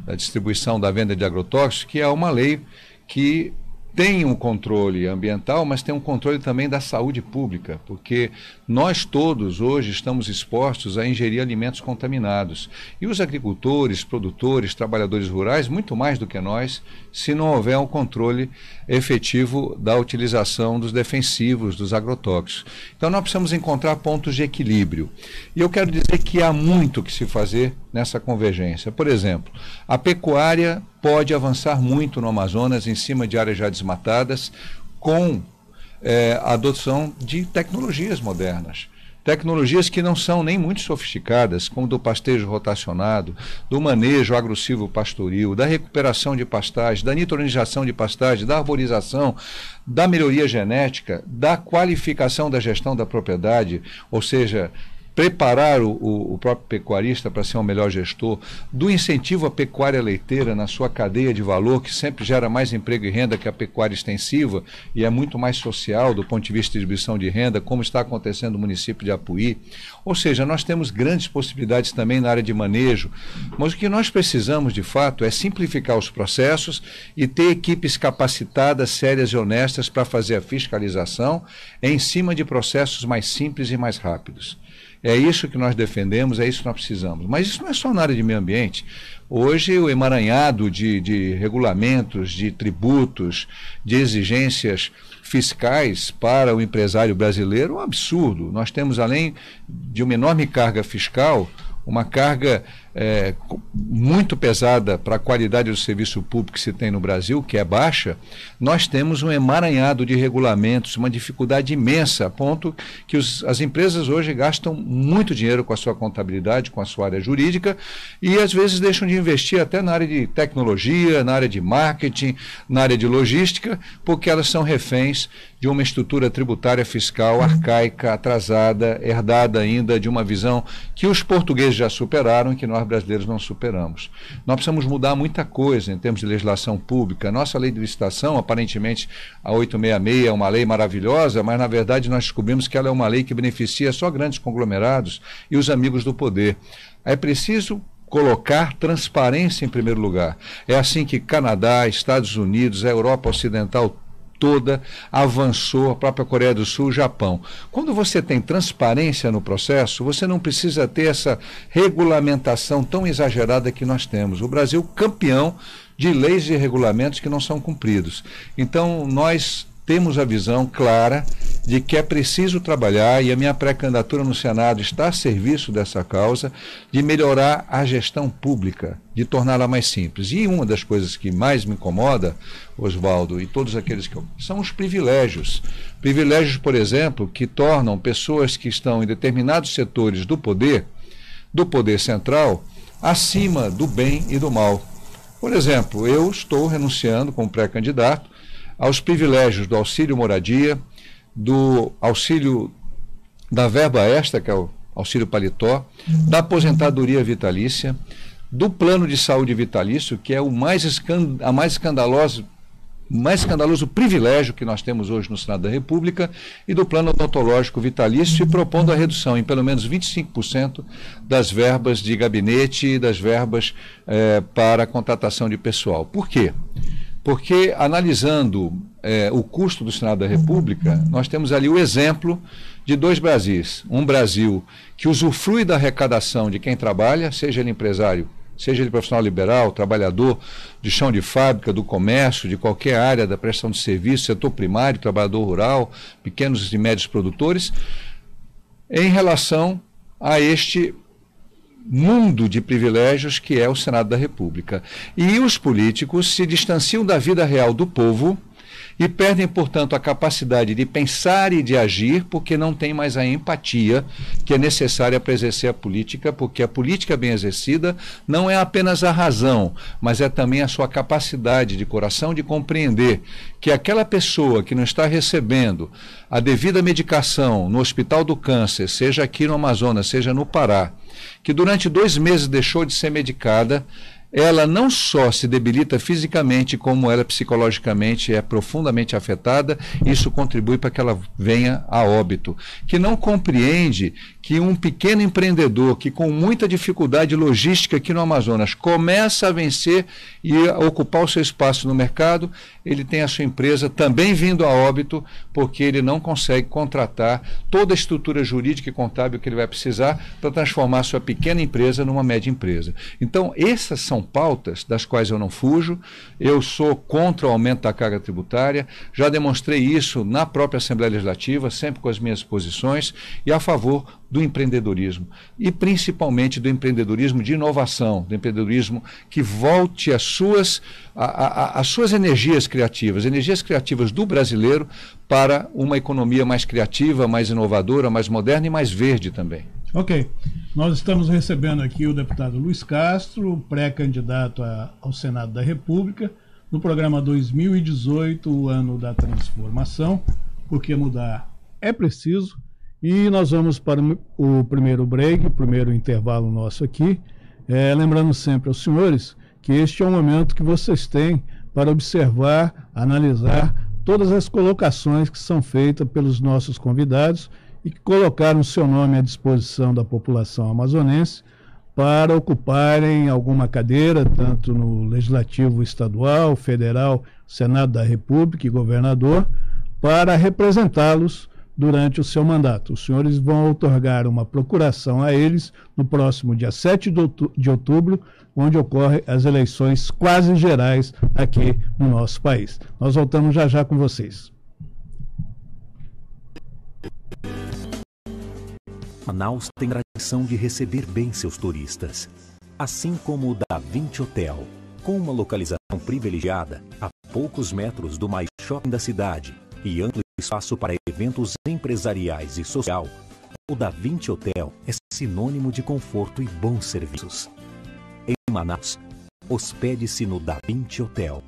da distribuição, da venda de agrotóxicos, que é uma lei que tem um controle ambiental, mas tem um controle também da saúde pública, porque nós todos hoje estamos expostos a ingerir alimentos contaminados. E os agricultores, produtores, trabalhadores rurais, muito mais do que nós, se não houver um controle efetivo da utilização dos defensivos, dos agrotóxicos. Então nós precisamos encontrar pontos de equilíbrio. E eu quero dizer que há muito que se fazer nessa convergência. Por exemplo, a pecuária pode avançar muito no Amazonas, em cima de áreas já desmatadas, com a adoção de tecnologias modernas. Tecnologias que não são nem muito sofisticadas, como do pastejo rotacionado, do manejo agressivo-pastoril, da recuperação de pastagem, da nitronização de pastagem, da arborização, da melhoria genética, da qualificação da gestão da propriedade, ou seja, preparar o próprio pecuarista para ser um melhor gestor, do incentivo à pecuária leiteira na sua cadeia de valor, que sempre gera mais emprego e renda que a pecuária extensiva e é muito mais social do ponto de vista de distribuição de renda, como está acontecendo no município de Apuí. Ou seja, nós temos grandes possibilidades também na área de manejo, mas o que nós precisamos de fato é simplificar os processos e ter equipes capacitadas, sérias e honestas para fazer a fiscalização em cima de processos mais simples e mais rápidos. É isso que nós defendemos, é isso que nós precisamos. Mas isso não é só na área de meio ambiente. Hoje o emaranhado de regulamentos, de tributos, de exigências fiscais para o empresário brasileiro é um absurdo. Nós temos, além de uma enorme carga fiscal, uma carga muito pesada para a qualidade do serviço público que se tem no Brasil, que é baixa, nós temos um emaranhado de regulamentos, uma dificuldade imensa, a ponto que as empresas hoje gastam muito dinheiro com a sua contabilidade, com a sua área jurídica, e às vezes deixam de investir até na área de tecnologia, na área de marketing, na área de logística, porque elas são reféns de uma estrutura tributária fiscal arcaica, atrasada, herdada ainda de uma visão que os portugueses já superaram e que nós brasileiros não superamos. Nós precisamos mudar muita coisa em termos de legislação pública. A nossa lei de licitação, aparentemente a 866 é uma lei maravilhosa, mas na verdade nós descobrimos que ela é uma lei que beneficia só grandes conglomerados e os amigos do poder. É preciso colocar transparência em primeiro lugar. É assim que Canadá, Estados Unidos, a Europa Ocidental toda avançou, a própria Coreia do Sul, o Japão. Quando você tem transparência no processo, você não precisa ter essa regulamentação tão exagerada que nós temos. O Brasil campeão de leis e regulamentos que não são cumpridos. Então, nós temos a visão clara de que é preciso trabalhar, e a minha pré-candidatura no Senado está a serviço dessa causa, de melhorar a gestão pública, de torná-la mais simples. E uma das coisas que mais me incomoda, Oswaldo, e todos aqueles que são os privilégios. Privilégios, por exemplo, que tornam pessoas que estão em determinados setores do poder central, acima do bem e do mal. Por exemplo, eu estou renunciando como pré-candidato aos privilégios do auxílio moradia, do auxílio da verba extra, que é o auxílio paletó, da aposentadoria vitalícia, do plano de saúde vitalício, que é o mais escandaloso privilégio que nós temos hoje no Senado da República, e do plano odontológico vitalício, e propondo a redução em pelo menos 25% das verbas de gabinete e das verbas para a contratação de pessoal. Por quê? Porque, analisando o custo do Senado da República, nós temos ali o exemplo de dois Brasis. Um Brasil que usufrui da arrecadação de quem trabalha, seja ele empresário, seja ele profissional liberal, trabalhador de chão de fábrica, do comércio, de qualquer área da prestação de serviço, setor primário, trabalhador rural, pequenos e médios produtores, em relação a este mundo de privilégios que é o Senado da República. E os políticos se distanciam da vida real do povo e perdem, portanto, a capacidade de pensar e de agir, porque não tem mais a empatia que é necessária para exercer a política, porque a política bem exercida não é apenas a razão, mas é também a sua capacidade de coração de compreender que aquela pessoa que não está recebendo a devida medicação no Hospital do Câncer, seja aqui no Amazonas, seja no Pará, que durante 2 meses deixou de ser medicada, ela não só se debilita fisicamente, como ela psicologicamente é profundamente afetada. Isso contribui para que ela venha a óbito. Que não compreende que um pequeno empreendedor que com muita dificuldade logística aqui no Amazonas começa a vencer e a ocupar o seu espaço no mercado, ele tem a sua empresa também vindo a óbito, porque ele não consegue contratar toda a estrutura jurídica e contábil que ele vai precisar para transformar a sua pequena empresa numa média empresa. Então, essas são pautas das quais eu não fujo. Eu sou contra o aumento da carga tributária, já demonstrei isso na própria Assembleia Legislativa, sempre com as minhas posições, e a favor do empreendedorismo, e principalmente do empreendedorismo de inovação, do empreendedorismo que volte às suas energias criativas do brasileiro para uma economia mais criativa, mais inovadora, mais moderna e mais verde também. Ok. Nós estamos recebendo aqui o deputado Luiz Castro, pré-candidato ao Senado da República, no programa 2018, o ano da transformação, porque mudar é preciso. E nós vamos para o primeiro break, o primeiro intervalo nosso aqui, lembrando sempre aos senhores que este é o momento que vocês têm para observar, analisar todas as colocações que são feitas pelos nossos convidados e que colocaram o seu nome à disposição da população amazonense para ocuparem alguma cadeira, tanto no Legislativo Estadual, Federal, Senado da República e Governador, para representá-los durante o seu mandato. Os senhores vão outorgar uma procuração a eles no próximo dia 7 de outubro, onde ocorrem as eleições quase gerais aqui no nosso país. Nós voltamos já já com vocês. Manaus tem tradição de receber bem seus turistas, assim como o Da Vinci Hotel, com uma localização privilegiada a poucos metros do maior shopping da cidade e amplo espaço para eventos empresariais e social. O Da Vinci Hotel é sinônimo de conforto e bons serviços. Em Manaus, hospede-se no Da Vinci Hotel.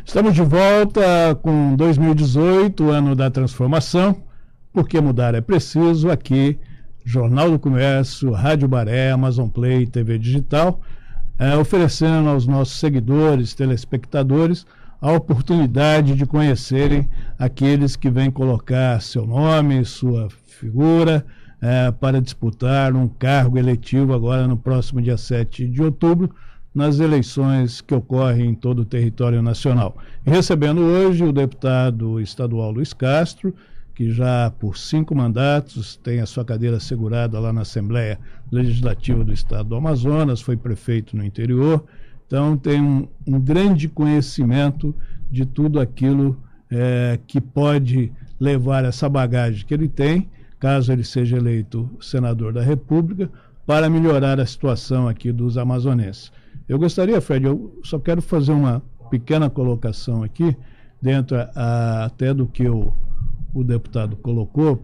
Estamos de volta com 2018, ano da transformação. Porque mudar é preciso. Aqui, Jornal do Comércio, Rádio Baré, Amazon Play, TV Digital, oferecendo aos nossos seguidores, telespectadores, a oportunidade de conhecerem aqueles que vêm colocar seu nome, sua figura, para disputar um cargo eletivo agora no próximo dia 7 de outubro, nas eleições que ocorrem em todo o território nacional. E recebendo hoje o deputado estadual Luiz Castro, que já por 5 mandatos tem a sua cadeira assegurada lá na Assembleia Legislativa do Estado do Amazonas, foi prefeito no interior, então tem um grande conhecimento de tudo aquilo que pode levar essa bagagem que ele tem, caso ele seja eleito senador da República, para melhorar a situação aqui dos amazonenses. Eu gostaria, Fred, eu só quero fazer uma pequena colocação aqui, dentro até do que o deputado colocou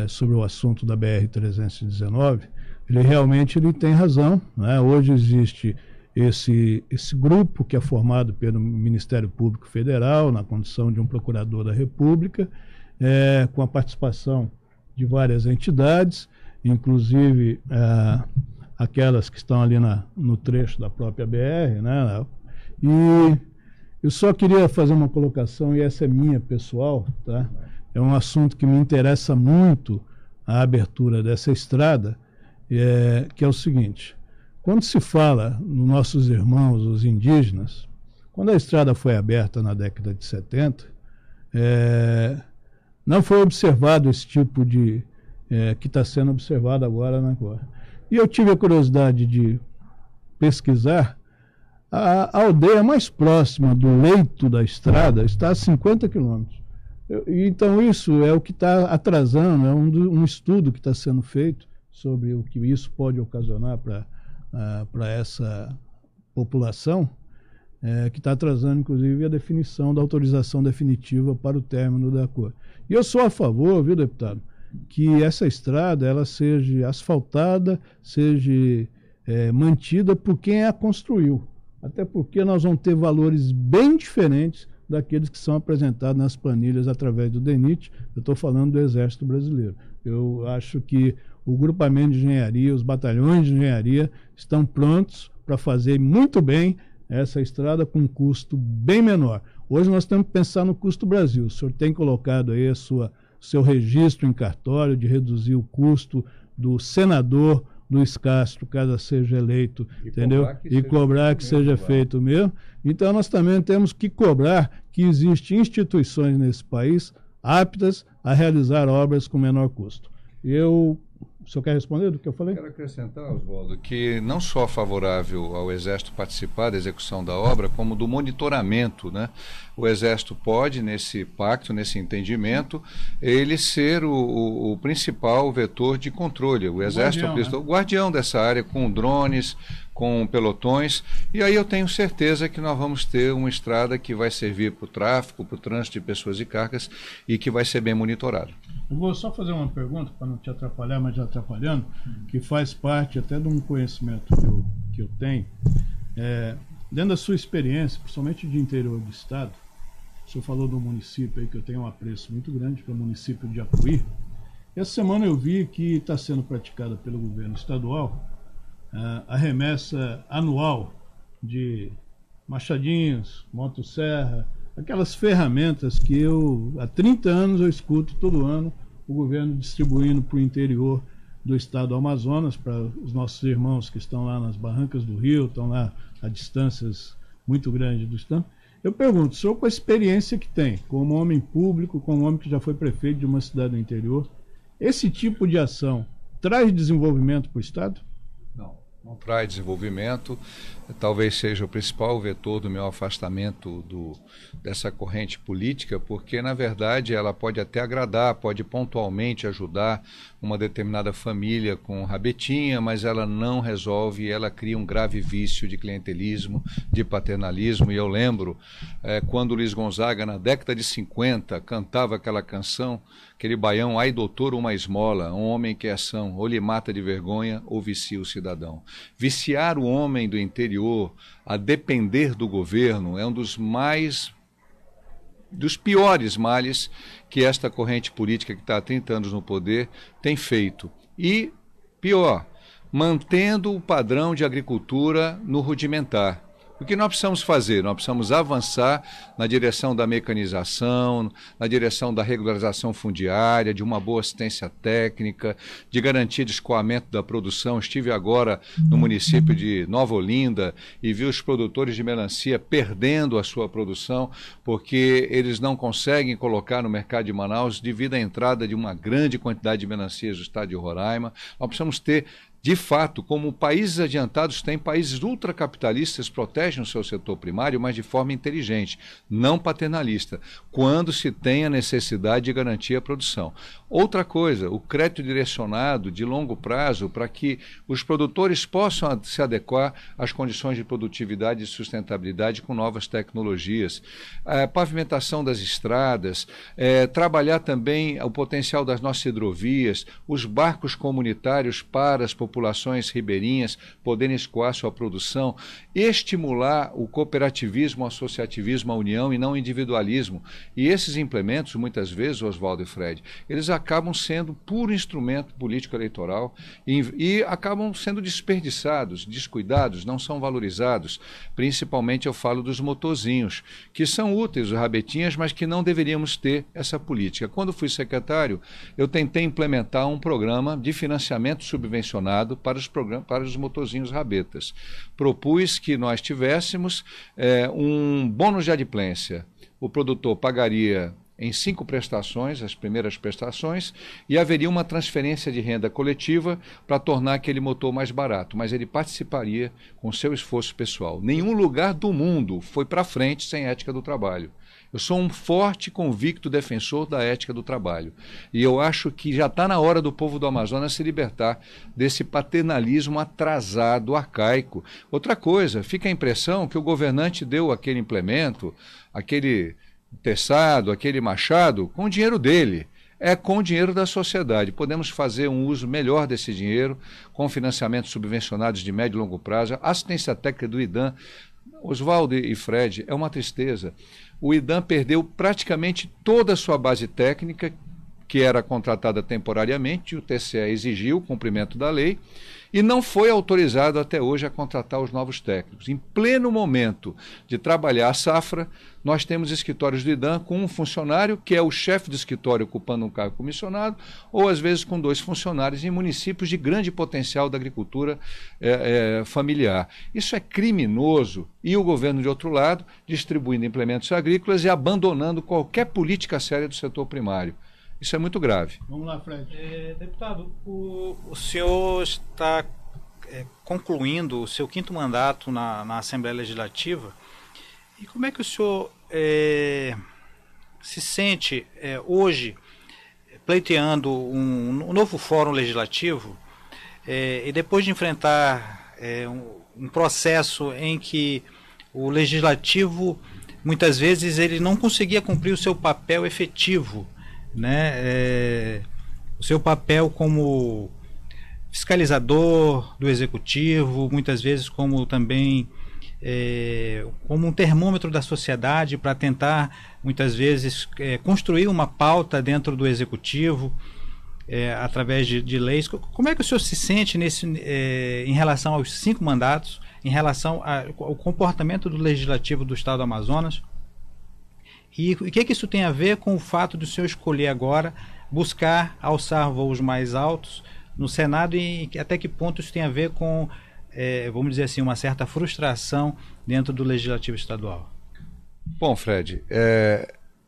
sobre o assunto da BR-319. Ele tem razão, né? Hoje existe esse grupo que é formado pelo Ministério Público Federal, na condição de um procurador da República, com a participação de várias entidades, inclusive aquelas que estão ali no trecho da própria BR, né? E eu só queria fazer uma colocação, e essa é minha pessoal, tá? É um assunto que me interessa muito, a abertura dessa estrada, que é o seguinte: quando se fala nos nossos irmãos, os indígenas, quando a estrada foi aberta na década de 70, não foi observado esse tipo de que está sendo observado agora na Cor. E eu tive a curiosidade de pesquisar. A aldeia mais próxima do leito da estrada está a 50 quilômetros. Então isso é o que está atrasando, é um estudo que está sendo feito sobre o que isso pode ocasionar para essa população, que está atrasando, inclusive, a definição da autorização definitiva para o término da Cor. E eu sou a favor, viu, deputado, que essa estrada ela seja asfaltada, seja mantida por quem a construiu. Até porque nós vamos ter valores bem diferentes daqueles que são apresentados nas planilhas através do DENIT. Eu estou falando do Exército Brasileiro. Eu acho que o grupamento de engenharia, os batalhões de engenharia estão prontos para fazer muito bem essa estrada com um custo bem menor. Hoje nós temos que pensar no custo Brasil. O senhor tem colocado aí seu registro em cartório de reduzir o custo do senador Luiz Castro, caso seja eleito, entendeu? E cobrar que seja feito mesmo. Então nós também temos que cobrar que existem instituições nesse país aptas a realizar obras com menor custo. Eu O senhor quer responder do que eu falei? Quero acrescentar, Oswaldo, que não só favorável ao Exército participar da execução da obra, como do monitoramento, né? O Exército pode, nesse pacto, nesse entendimento, ele ser o principal vetor de controle. O Exército é o guardião dessa área, com drones, com pelotões, e aí eu tenho certeza que nós vamos ter uma estrada que vai servir para o tráfego, para o trânsito de pessoas e cargas, e que vai ser bem monitorado. Eu vou só fazer uma pergunta, para não te atrapalhar, mas já atrapalhando, que faz parte até de um conhecimento que eu tenho. Dentro da sua experiência, principalmente de interior do estado, o senhor falou do município aí, que eu tenho um apreço muito grande, que é o município de Apuí. Essa semana eu vi que está sendo praticada pelo governo estadual a remessa anual de machadinhos, motosserra, aquelas ferramentas que há 30 anos eu escuto todo ano o governo distribuindo para o interior do estado do Amazonas, para os nossos irmãos que estão lá nas barrancas do rio, estão lá a distâncias muito grandes do estado. Eu pergunto, o senhor, com a experiência que tem, como homem público, como homem que já foi prefeito de uma cidade do interior, esse tipo de ação traz desenvolvimento para o estado? Não traz desenvolvimento, talvez seja o principal vetor do meu afastamento dessa corrente política, porque, na verdade, ela pode até agradar, pode pontualmente ajudar uma determinada família com rabetinha, mas ela não resolve, ela cria um grave vício de clientelismo, de paternalismo. E eu lembro quando o Luiz Gonzaga, na década de 50, cantava aquela canção, aquele baião: ai doutor, uma esmola, um homem que é ação, ou lhe mata de vergonha, ou vicia o cidadão. Viciar o homem do interior a depender do governo é um dos piores males que esta corrente política que está há 30 anos no poder tem feito. E, pior, mantendo o padrão de agricultura no rudimentar. O que nós precisamos fazer? Nós precisamos avançar na direção da mecanização, na direção da regularização fundiária, de uma boa assistência técnica, de garantia de escoamento da produção. Estive agora no município de Nova Olinda e vi os produtores de melancia perdendo a sua produção porque eles não conseguem colocar no mercado de Manaus devido à entrada de uma grande quantidade de melancias do estado de Roraima. Nós precisamos ter, de fato, como países adiantados têm, países ultracapitalistas protegem o seu setor primário, mas de forma inteligente, não paternalista, quando se tem a necessidade de garantir a produção. Outra coisa, o crédito direcionado de longo prazo para que os produtores possam se adequar às condições de produtividade e sustentabilidade com novas tecnologias. A pavimentação das estradas, trabalhar também o potencial das nossas hidrovias, os barcos comunitários para as populações ribeirinhas poderem escoar sua produção, estimular o cooperativismo, o associativismo, a união e não o individualismo. E esses implementos, muitas vezes, Oswaldo e Fred, eles acabam sendo puro instrumento político-eleitoral e acabam sendo desperdiçados, descuidados, não são valorizados. Principalmente eu falo dos motorzinhos, que são úteis, os rabetinhas, mas que não deveríamos ter essa política. Quando fui secretário, eu tentei implementar um programa de financiamento subvencionado para os motorzinhos rabetas. Propus que nós tivéssemos um bônus de adimplência. O produtor pagaria em 5 prestações, as primeiras prestações, e haveria uma transferência de renda coletiva para tornar aquele motor mais barato, mas ele participaria com seu esforço pessoal. Nenhum lugar do mundo foi para frente sem ética do trabalho. Eu sou um forte e convicto defensor da ética do trabalho. E eu acho que já está na hora do povo do Amazonas se libertar desse paternalismo atrasado, arcaico. Outra coisa, fica a impressão que o governante deu aquele implemento, aquele teçado, aquele machado, com o dinheiro dele. É com o dinheiro da sociedade. Podemos fazer um uso melhor desse dinheiro, com financiamentos subvencionados de médio e longo prazo, assistência técnica do IDAM. Oswaldo e Fred, é uma tristeza. O IDAM perdeu praticamente toda a sua base técnica, que era contratada temporariamente, e o TCE exigiu o cumprimento da lei, e não foi autorizado até hoje a contratar os novos técnicos. Em pleno momento de trabalhar a safra, nós temos escritórios do IDAM com um funcionário, que é o chefe do escritório ocupando um cargo comissionado, ou às vezes com 2 funcionários em municípios de grande potencial da agricultura familiar. Isso é criminoso. E o governo, de outro lado, distribuindo implementos agrícolas e abandonando qualquer política séria do setor primário. Isso é muito grave. Vamos lá, Fred. Deputado, o senhor está concluindo o seu 5º mandato na Assembleia Legislativa. E como é que o senhor se sente hoje pleiteando um novo fórum legislativo e depois de enfrentar um processo em que o legislativo muitas vezes ele não conseguia cumprir o seu papel efetivo, né? O seu papel como fiscalizador do executivo, muitas vezes como também como um termômetro da sociedade para tentar muitas vezes construir uma pauta dentro do executivo através de leis. Como é que o senhor se sente em relação aos 5 mandatos, em relação ao comportamento do legislativo do estado do Amazonas? E o que isso tem a ver com o fato de o senhor escolher agora buscar alçar voos mais altos no Senado e até que ponto isso tem a ver com, vamos dizer assim, uma certa frustração dentro do Legislativo Estadual? Bom, Fred,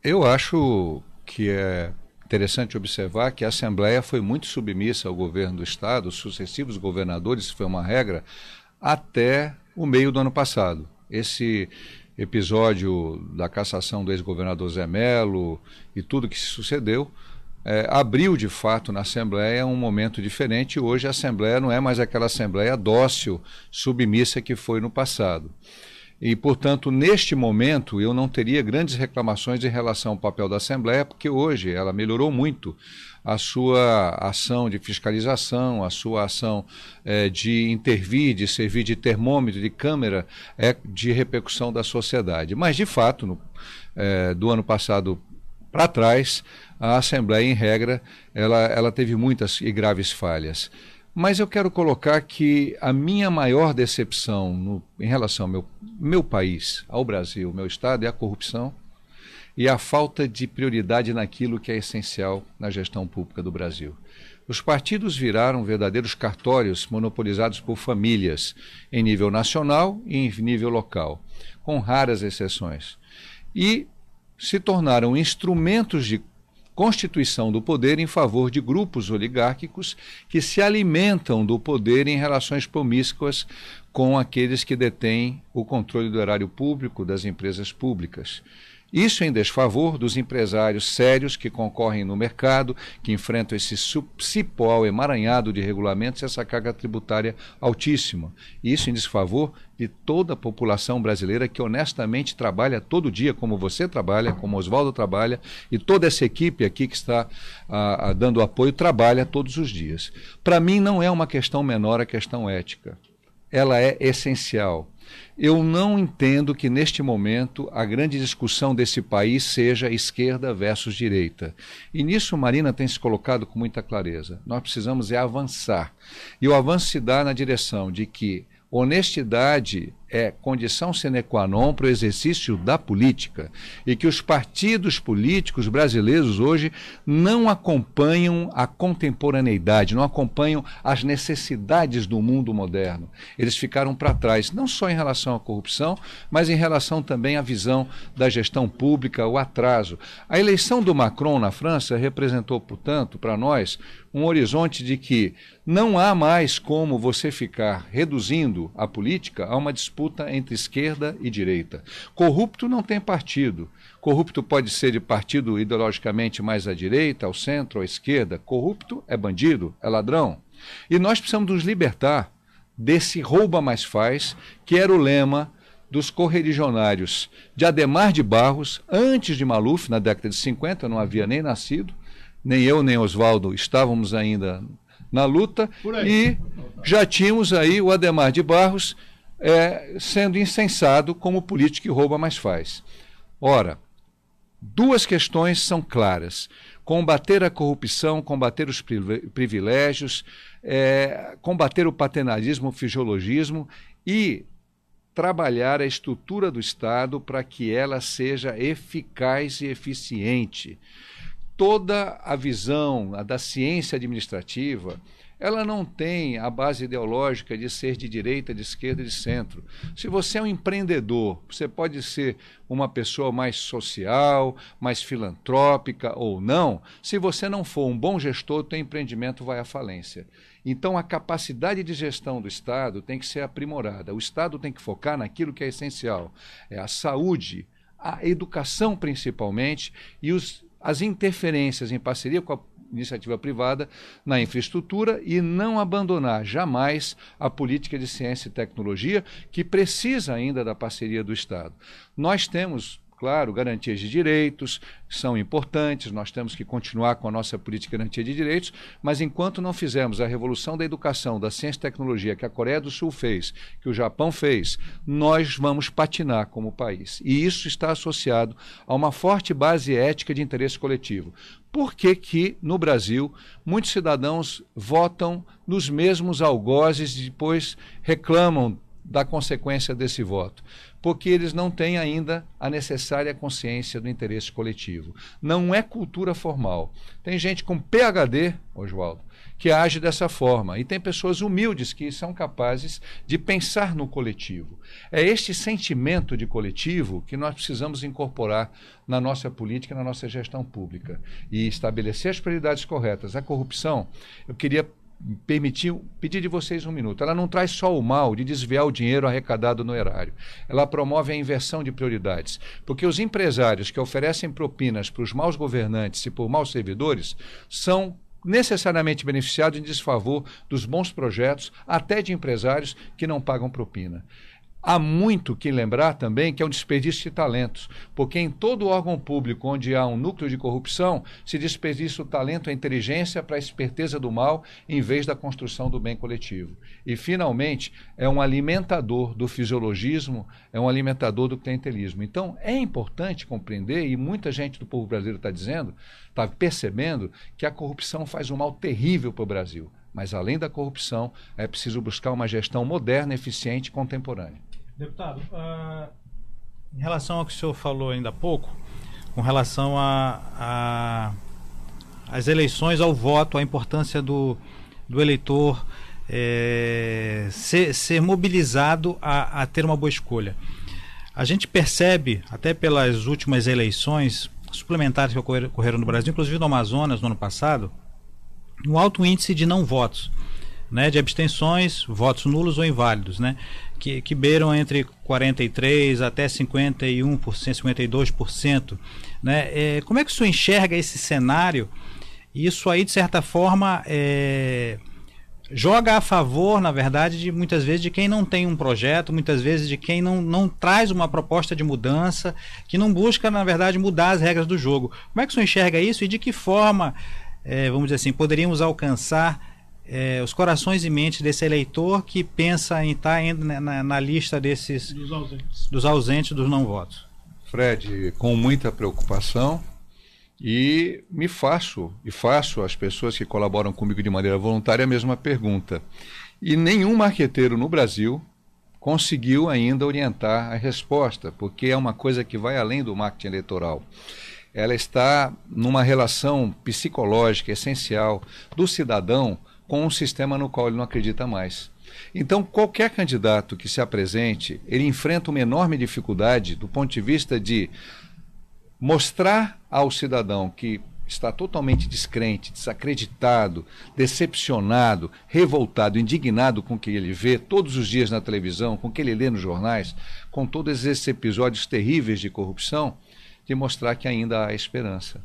eu acho que é interessante observar que a Assembleia foi muito submissa ao governo do Estado, os sucessivos governadores, isso foi uma regra, até o meio do ano passado. Esse episódio da cassação do ex-governador Zé Melo e tudo que se sucedeu abriu de fato na Assembleia um momento diferente. Hoje a Assembleia não é mais aquela Assembleia dócil, submissa que foi no passado. E, portanto, neste momento eu não teria grandes reclamações em relação ao papel da Assembleia, porque hoje ela melhorou muito a sua ação de fiscalização, a sua ação de intervir, de servir de termômetro, de câmera de repercussão da sociedade. Mas, de fato, do ano passado para trás, a Assembleia, em regra, ela teve muitas e graves falhas. Mas eu quero colocar que a minha maior decepção em relação ao meu país, ao Brasil, meu Estado, é a corrupção e a falta de prioridade naquilo que é essencial na gestão pública do Brasil. Os partidos viraram verdadeiros cartórios monopolizados por famílias em nível nacional e em nível local, com raras exceções. E se tornaram instrumentos de constituição do poder em favor de grupos oligárquicos que se alimentam do poder em relações promíscuas com aqueles que detêm o controle do erário público, das empresas públicas. Isso em desfavor dos empresários sérios que concorrem no mercado, que enfrentam esse cipó emaranhado de regulamentos e essa carga tributária altíssima. Isso em desfavor de toda a população brasileira que honestamente trabalha todo dia, como você trabalha, como Oswaldo trabalha, e toda essa equipe aqui que está dando apoio trabalha todos os dias. Para mim não é uma questão menor a questão ética. Ela é essencial. Eu não entendo que neste momento a grande discussão desse país seja esquerda versus direita. E nisso Marina tem se colocado com muita clareza. Nós precisamos avançar. E o avanço se dá na direção de que honestidade é condição sine qua non para o exercício da política e que os partidos políticos brasileiros hoje não acompanham a contemporaneidade, não acompanham as necessidades do mundo moderno. Eles ficaram para trás, não só em relação à corrupção, mas em relação também à visão da gestão pública, o atraso. A eleição do Macron na França representou, portanto, para nós, um horizonte de que não há mais como você ficar reduzindo a política a uma disputa entre esquerda e direita. Corrupto não tem partido. Corrupto pode ser de partido ideologicamente mais à direita, ao centro, à esquerda. Corrupto é bandido, é ladrão. E nós precisamos nos libertar desse rouba mais faz, que era o lema dos correligionários de Adhemar de Barros, antes de Maluf, na década de 50, eu não havia nem nascido, nem eu nem Oswaldo estávamos ainda na luta, e já tínhamos aí o Adhemar de Barros sendo incensado como político que rouba mais faz. Ora, duas questões são claras: combater a corrupção, combater os privilégios, combater o paternalismo, o fisiologismo e trabalhar a estrutura do Estado para que ela seja eficaz e eficiente. Toda a visão da ciência administrativa, ela não tem a base ideológica de ser de direita, de esquerda, de centro. Se você é um empreendedor, você pode ser uma pessoa mais social, mais filantrópica ou não. Se você não for um bom gestor, o teu empreendimento vai à falência. Então, a capacidade de gestão do Estado tem que ser aprimorada. O Estado tem que focar naquilo que é essencial. É a saúde, a educação principalmente, e as interferências em parceria com a iniciativa privada na infraestrutura, e não abandonar jamais a política de ciência e tecnologia, que precisa ainda da parceria do Estado. Nós temos, claro, garantias de direitos, são importantes, nós temos que continuar com a nossa política de garantia de direitos, mas enquanto não fizermos a revolução da educação, da ciência e tecnologia que a Coreia do Sul fez, que o Japão fez, nós vamos patinar como país. E isso está associado a uma forte base ética de interesse coletivo. Por que que, no Brasil, muitos cidadãos votam nos mesmos algozes e depois reclamam da consequência desse voto? Porque eles não têm ainda a necessária consciência do interesse coletivo. Não é cultura formal. Tem gente com PhD, Oswaldo, que age dessa forma. E tem pessoas humildes que são capazes de pensar no coletivo. É este sentimento de coletivo que nós precisamos incorporar na nossa política, na nossa gestão pública. E estabelecer as prioridades corretas. A corrupção, eu queria pedir de vocês um minuto. Ela não traz só o mal de desviar o dinheiro arrecadado no erário. Ela promove a inversão de prioridades. Porque os empresários que oferecem propinas para os maus governantes e por maus servidores são necessariamente beneficiados em desfavor dos bons projetos, até de empresários que não pagam propina. Há muito que lembrar também que é um desperdício de talentos, porque em todo órgão público onde há um núcleo de corrupção, se desperdiça o talento e a inteligência para a esperteza do mal, em vez da construção do bem coletivo. E, finalmente, é um alimentador do fisiologismo, é um alimentador do clientelismo. Então, é importante compreender, e muita gente do povo brasileiro está dizendo, está percebendo, que a corrupção faz um mal terrível para o Brasil. Mas, além da corrupção, é preciso buscar uma gestão moderna, eficiente e contemporânea. Deputado, em relação ao que o senhor falou ainda há pouco, com relação às eleições, ao voto, a importância do eleitor ser mobilizado a ter uma boa escolha. A gente percebe, até pelas últimas eleições suplementares que ocorreram no Brasil, inclusive no Amazonas, no ano passado, um alto índice de não votos, né, de abstenções, votos nulos ou inválidos, né, que beiram entre 43% até 51%, 52%. Né? Como é que o senhor enxerga esse cenário? Isso aí, de certa forma, joga a favor, na verdade, de muitas vezes de quem não tem um projeto, muitas vezes de quem não traz uma proposta de mudança, que não busca, na verdade, mudar as regras do jogo. Como é que o senhor enxerga isso e de que forma, vamos dizer assim, poderíamos alcançar os corações e mentes desse eleitor que pensa em estar na lista desses dos ausentes, dos não votos? Fred, com muita preocupação, e faço às pessoas que colaboram comigo de maneira voluntária a mesma pergunta. E nenhum marqueteiro no Brasil conseguiu ainda orientar a resposta, porque é uma coisa que vai além do marketing eleitoral. Ela está numa relação psicológica essencial do cidadão com um sistema no qual ele não acredita mais. Então, qualquer candidato que se apresente, ele enfrenta uma enorme dificuldade do ponto de vista de mostrar ao cidadão que está totalmente descrente, desacreditado, decepcionado, revoltado, indignado com o que ele vê todos os dias na televisão, com o que ele lê nos jornais, com todos esses episódios terríveis de corrupção, de mostrar que ainda há esperança.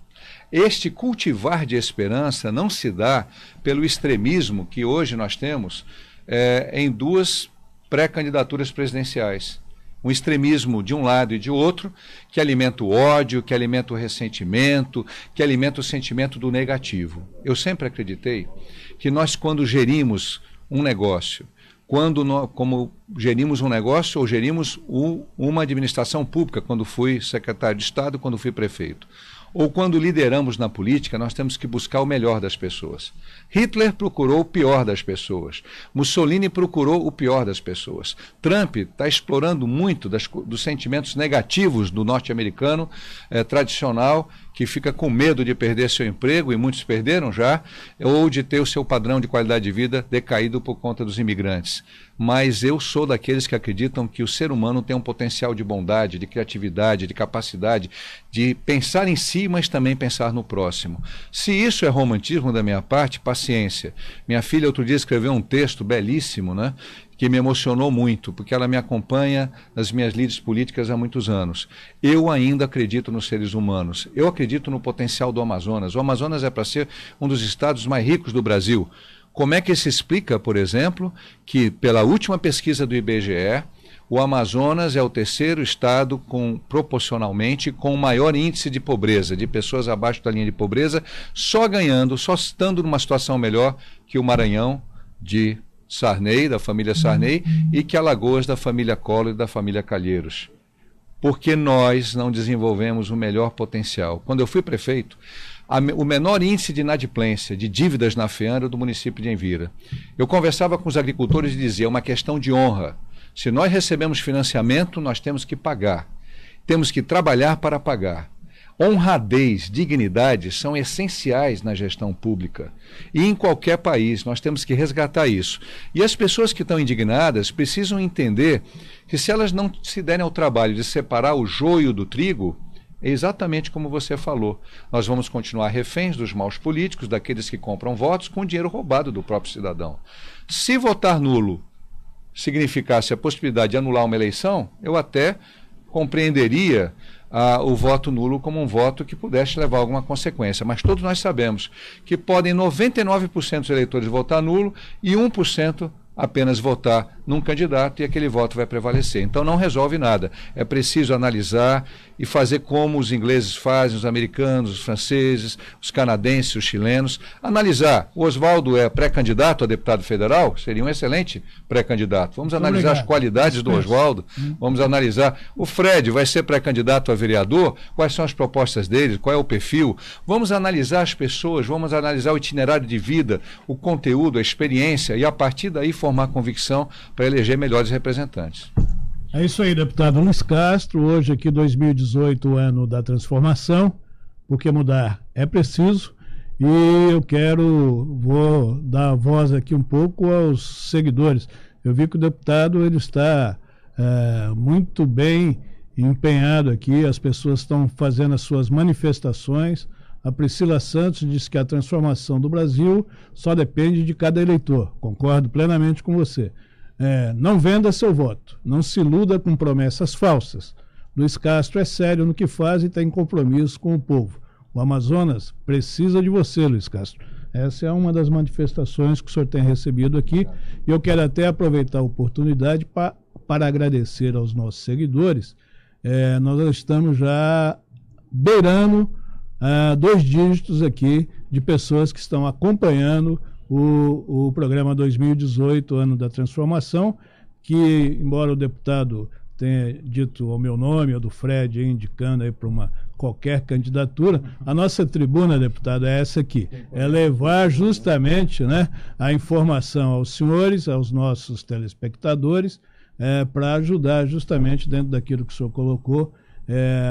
Este cultivar de esperança não se dá pelo extremismo que hoje nós temos em duas pré-candidaturas presidenciais. Um extremismo de um lado e de outro, que alimenta o ódio, que alimenta o ressentimento, que alimenta o sentimento do negativo. Eu sempre acreditei que nós, quando gerimos um negócio, como gerimos um negócio ou gerimos uma administração pública, quando fui secretário de Estado, quando fui prefeito, ou quando lideramos na política, nós temos que buscar o melhor das pessoas. Hitler procurou o pior das pessoas. Mussolini procurou o pior das pessoas. Trump está explorando muito dos sentimentos negativos do norte-americano tradicional que fica com medo de perder seu emprego, e muitos perderam já, ou de ter o seu padrão de qualidade de vida decaído por conta dos imigrantes. Mas eu sou daqueles que acreditam que o ser humano tem um potencial de bondade, de criatividade, de capacidade de pensar em si, mas também pensar no próximo. Se isso é romantismo da minha parte, paciência. Minha filha outro dia escreveu um texto belíssimo, né, que me emocionou muito, porque ela me acompanha nas minhas lides políticas há muitos anos. Eu ainda acredito nos seres humanos. Eu acredito no potencial do Amazonas. O Amazonas é para ser um dos estados mais ricos do Brasil. Como é que se explica, por exemplo, que pela última pesquisa do IBGE, o Amazonas é o terceiro estado proporcionalmente com o maior índice de pobreza, de pessoas abaixo da linha de pobreza, só ganhando, só estando numa situação melhor que o Maranhão de Sarney, da família Sarney, e que Alagoas, da família Collor e da família Calheiros. Porque nós não desenvolvemos o melhor potencial. Quando eu fui prefeito, o menor índice de inadimplência, de dívidas na FEAM era do município de Envira. Eu conversava com os agricultores e dizia, é uma questão de honra. Se nós recebemos financiamento, nós temos que pagar. Temos que trabalhar para pagar. Honradez, dignidade são essenciais na gestão pública. E em qualquer país nós temos que resgatar isso. E as pessoas que estão indignadas precisam entender que se elas não se derem ao trabalho de separar o joio do trigo, é exatamente como você falou. Nós vamos continuar reféns dos maus políticos, daqueles que compram votos com dinheiro roubado do próprio cidadão. Se votar nulo significasse a possibilidade de anular uma eleição, eu até compreenderia o voto nulo como um voto que pudesse levar a alguma consequência. Mas todos nós sabemos que podem 99% dos eleitores votar nulo e 1% apenas votar num candidato e aquele voto vai prevalecer. Então não resolve nada. É preciso analisar e fazer como os ingleses fazem, os americanos, os franceses, os canadenses, os chilenos. Analisar. O Oswaldo é pré-candidato a deputado federal? Seria um excelente pré-candidato. Vamos analisar as qualidades do Oswaldo. Vamos analisar. O Fred vai ser pré-candidato a vereador? Quais são as propostas dele? Qual é o perfil? Vamos analisar as pessoas, vamos analisar o itinerário de vida, o conteúdo, a experiência e a partir daí formar convicção para eleger melhores representantes. É isso aí, deputado Luiz Castro. Hoje aqui 2018, o ano da transformação, porque mudar é preciso. E eu vou dar voz aqui um pouco aos seguidores. Eu vi que o deputado ele está muito bem empenhado aqui, as pessoas estão fazendo as suas manifestações. A Priscila Santos diz que a transformação do Brasil só depende de cada eleitor. Concordo plenamente com você. Não venda seu voto, não se iluda com promessas falsas. Luiz Castro é sério no que faz e tem compromisso com o povo. O Amazonas precisa de você, Luiz Castro. Essa é uma das manifestações que o senhor tem recebido aqui. E eu quero até aproveitar a oportunidade para agradecer aos nossos seguidores. Nós estamos já beirando 2 dígitos aqui de pessoas que estão acompanhando o programa 2018, ano da transformação, que, embora o deputado tenha dito ao meu nome, ou do Fred, indicando aí para qualquer candidatura, a nossa tribuna, deputado, é essa aqui, é levar justamente, né, a informação aos senhores, aos nossos telespectadores, para ajudar justamente dentro daquilo que o senhor colocou,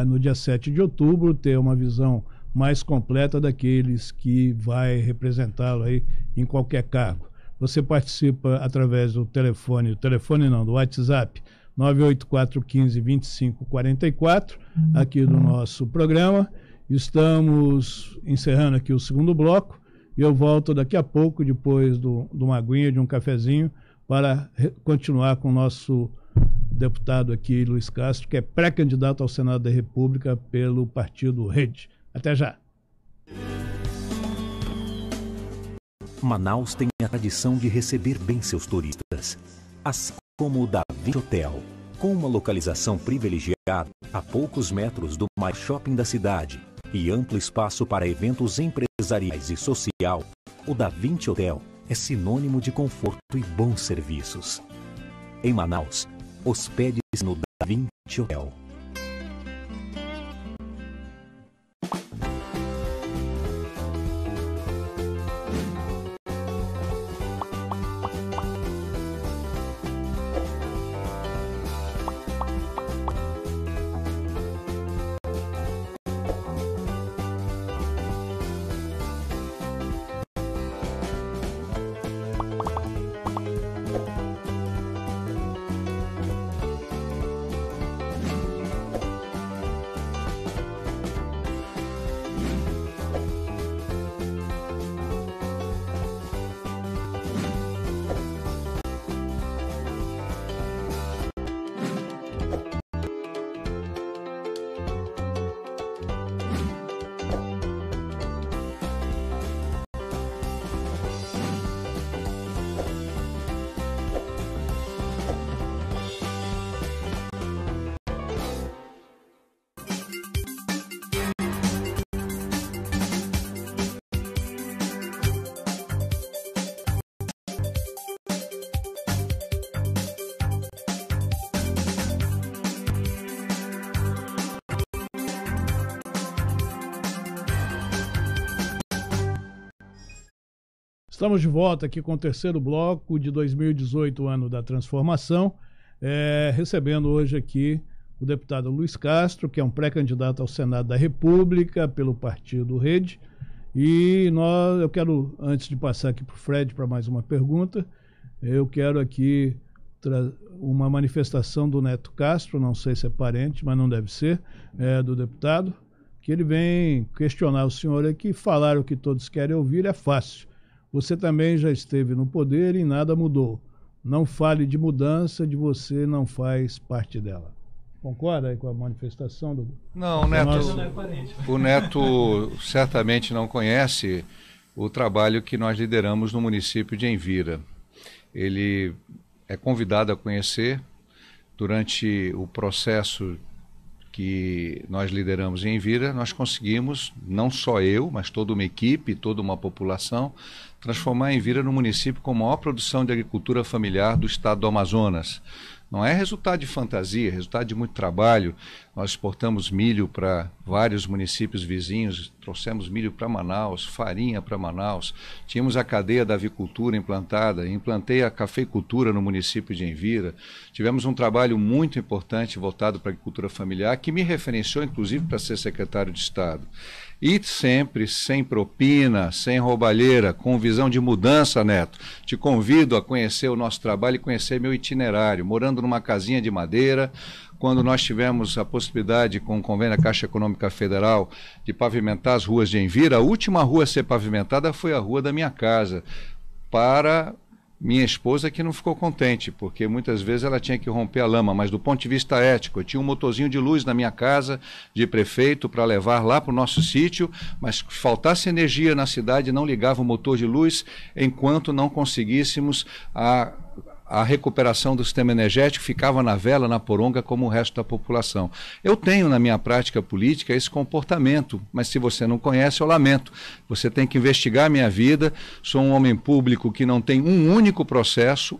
no dia 7 de outubro, ter uma visão mais completa daqueles que vai representá-lo aí em qualquer cargo. Você participa através do do WhatsApp 984152544, aqui do nosso programa. Estamos encerrando aqui o segundo bloco e eu volto daqui a pouco, depois de uma aguinha, de um cafezinho, para continuar com o nosso deputado aqui, Luiz Castro, que é pré-candidato ao Senado da República pelo partido Rede. Até já. Manaus tem a tradição de receber bem seus turistas, assim como o da 20 Hotel, com uma localização privilegiada a poucos metros do maior shopping da cidade e amplo espaço para eventos empresariais e social. O da 20 Hotel é sinônimo de conforto e bons serviços. Em Manaus, hospede-se no da 20 Hotel. Estamos de volta aqui com o terceiro bloco de 2018, ano da transformação, recebendo hoje aqui o deputado Luiz Castro, que é um pré-candidato ao Senado da República pelo partido Rede. E eu quero, antes de passar aqui para o Fred para mais uma pergunta, eu quero aqui uma manifestação do Neto Castro, não sei se é parente, mas não deve ser, do deputado, que ele vem questionar o senhor aqui. Falar o que todos querem ouvir é fácil. Você também já esteve no poder e nada mudou. Não fale de mudança, de você não faz parte dela. Concorda aí com a manifestação do... Não, o Neto certamente não conhece o trabalho que nós lideramos no município de Envira. Ele é convidado a conhecer. Durante o processo que nós lideramos em Envira, nós conseguimos, não só eu, mas toda uma equipe, toda uma população, transformar Envira no município com a maior produção de agricultura familiar do estado do Amazonas. Não é resultado de fantasia, é resultado de muito trabalho. Nós exportamos milho para vários municípios vizinhos, trouxemos milho para Manaus, farinha para Manaus, tínhamos a cadeia da avicultura implantada, implantei a cafeicultura no município de Envira. Tivemos um trabalho muito importante voltado para a agricultura familiar, que me referenciou, inclusive, para ser secretário de Estado. E sempre sem propina, sem roubalheira, com visão de mudança, Neto. Te convido a conhecer o nosso trabalho e conhecer meu itinerário, morando numa casinha de madeira. Quando nós tivemos a possibilidade, com o convênio da Caixa Econômica Federal, de pavimentar as ruas de Envira, a última rua a ser pavimentada foi a rua da minha casa, para minha esposa, que não ficou contente, porque muitas vezes ela tinha que romper a lama, mas do ponto de vista ético, eu tinha um motorzinho de luz na minha casa, de prefeito, para levar lá para o nosso sítio, mas faltasse energia na cidade, não ligava o motor de luz, enquanto não conseguíssemos a recuperação do sistema energético, ficava na vela, na poronga, como o resto da população. Eu tenho na minha prática política esse comportamento, mas se você não conhece, eu lamento. Você tem que investigar a minha vida. Sou um homem público que não tem um único processo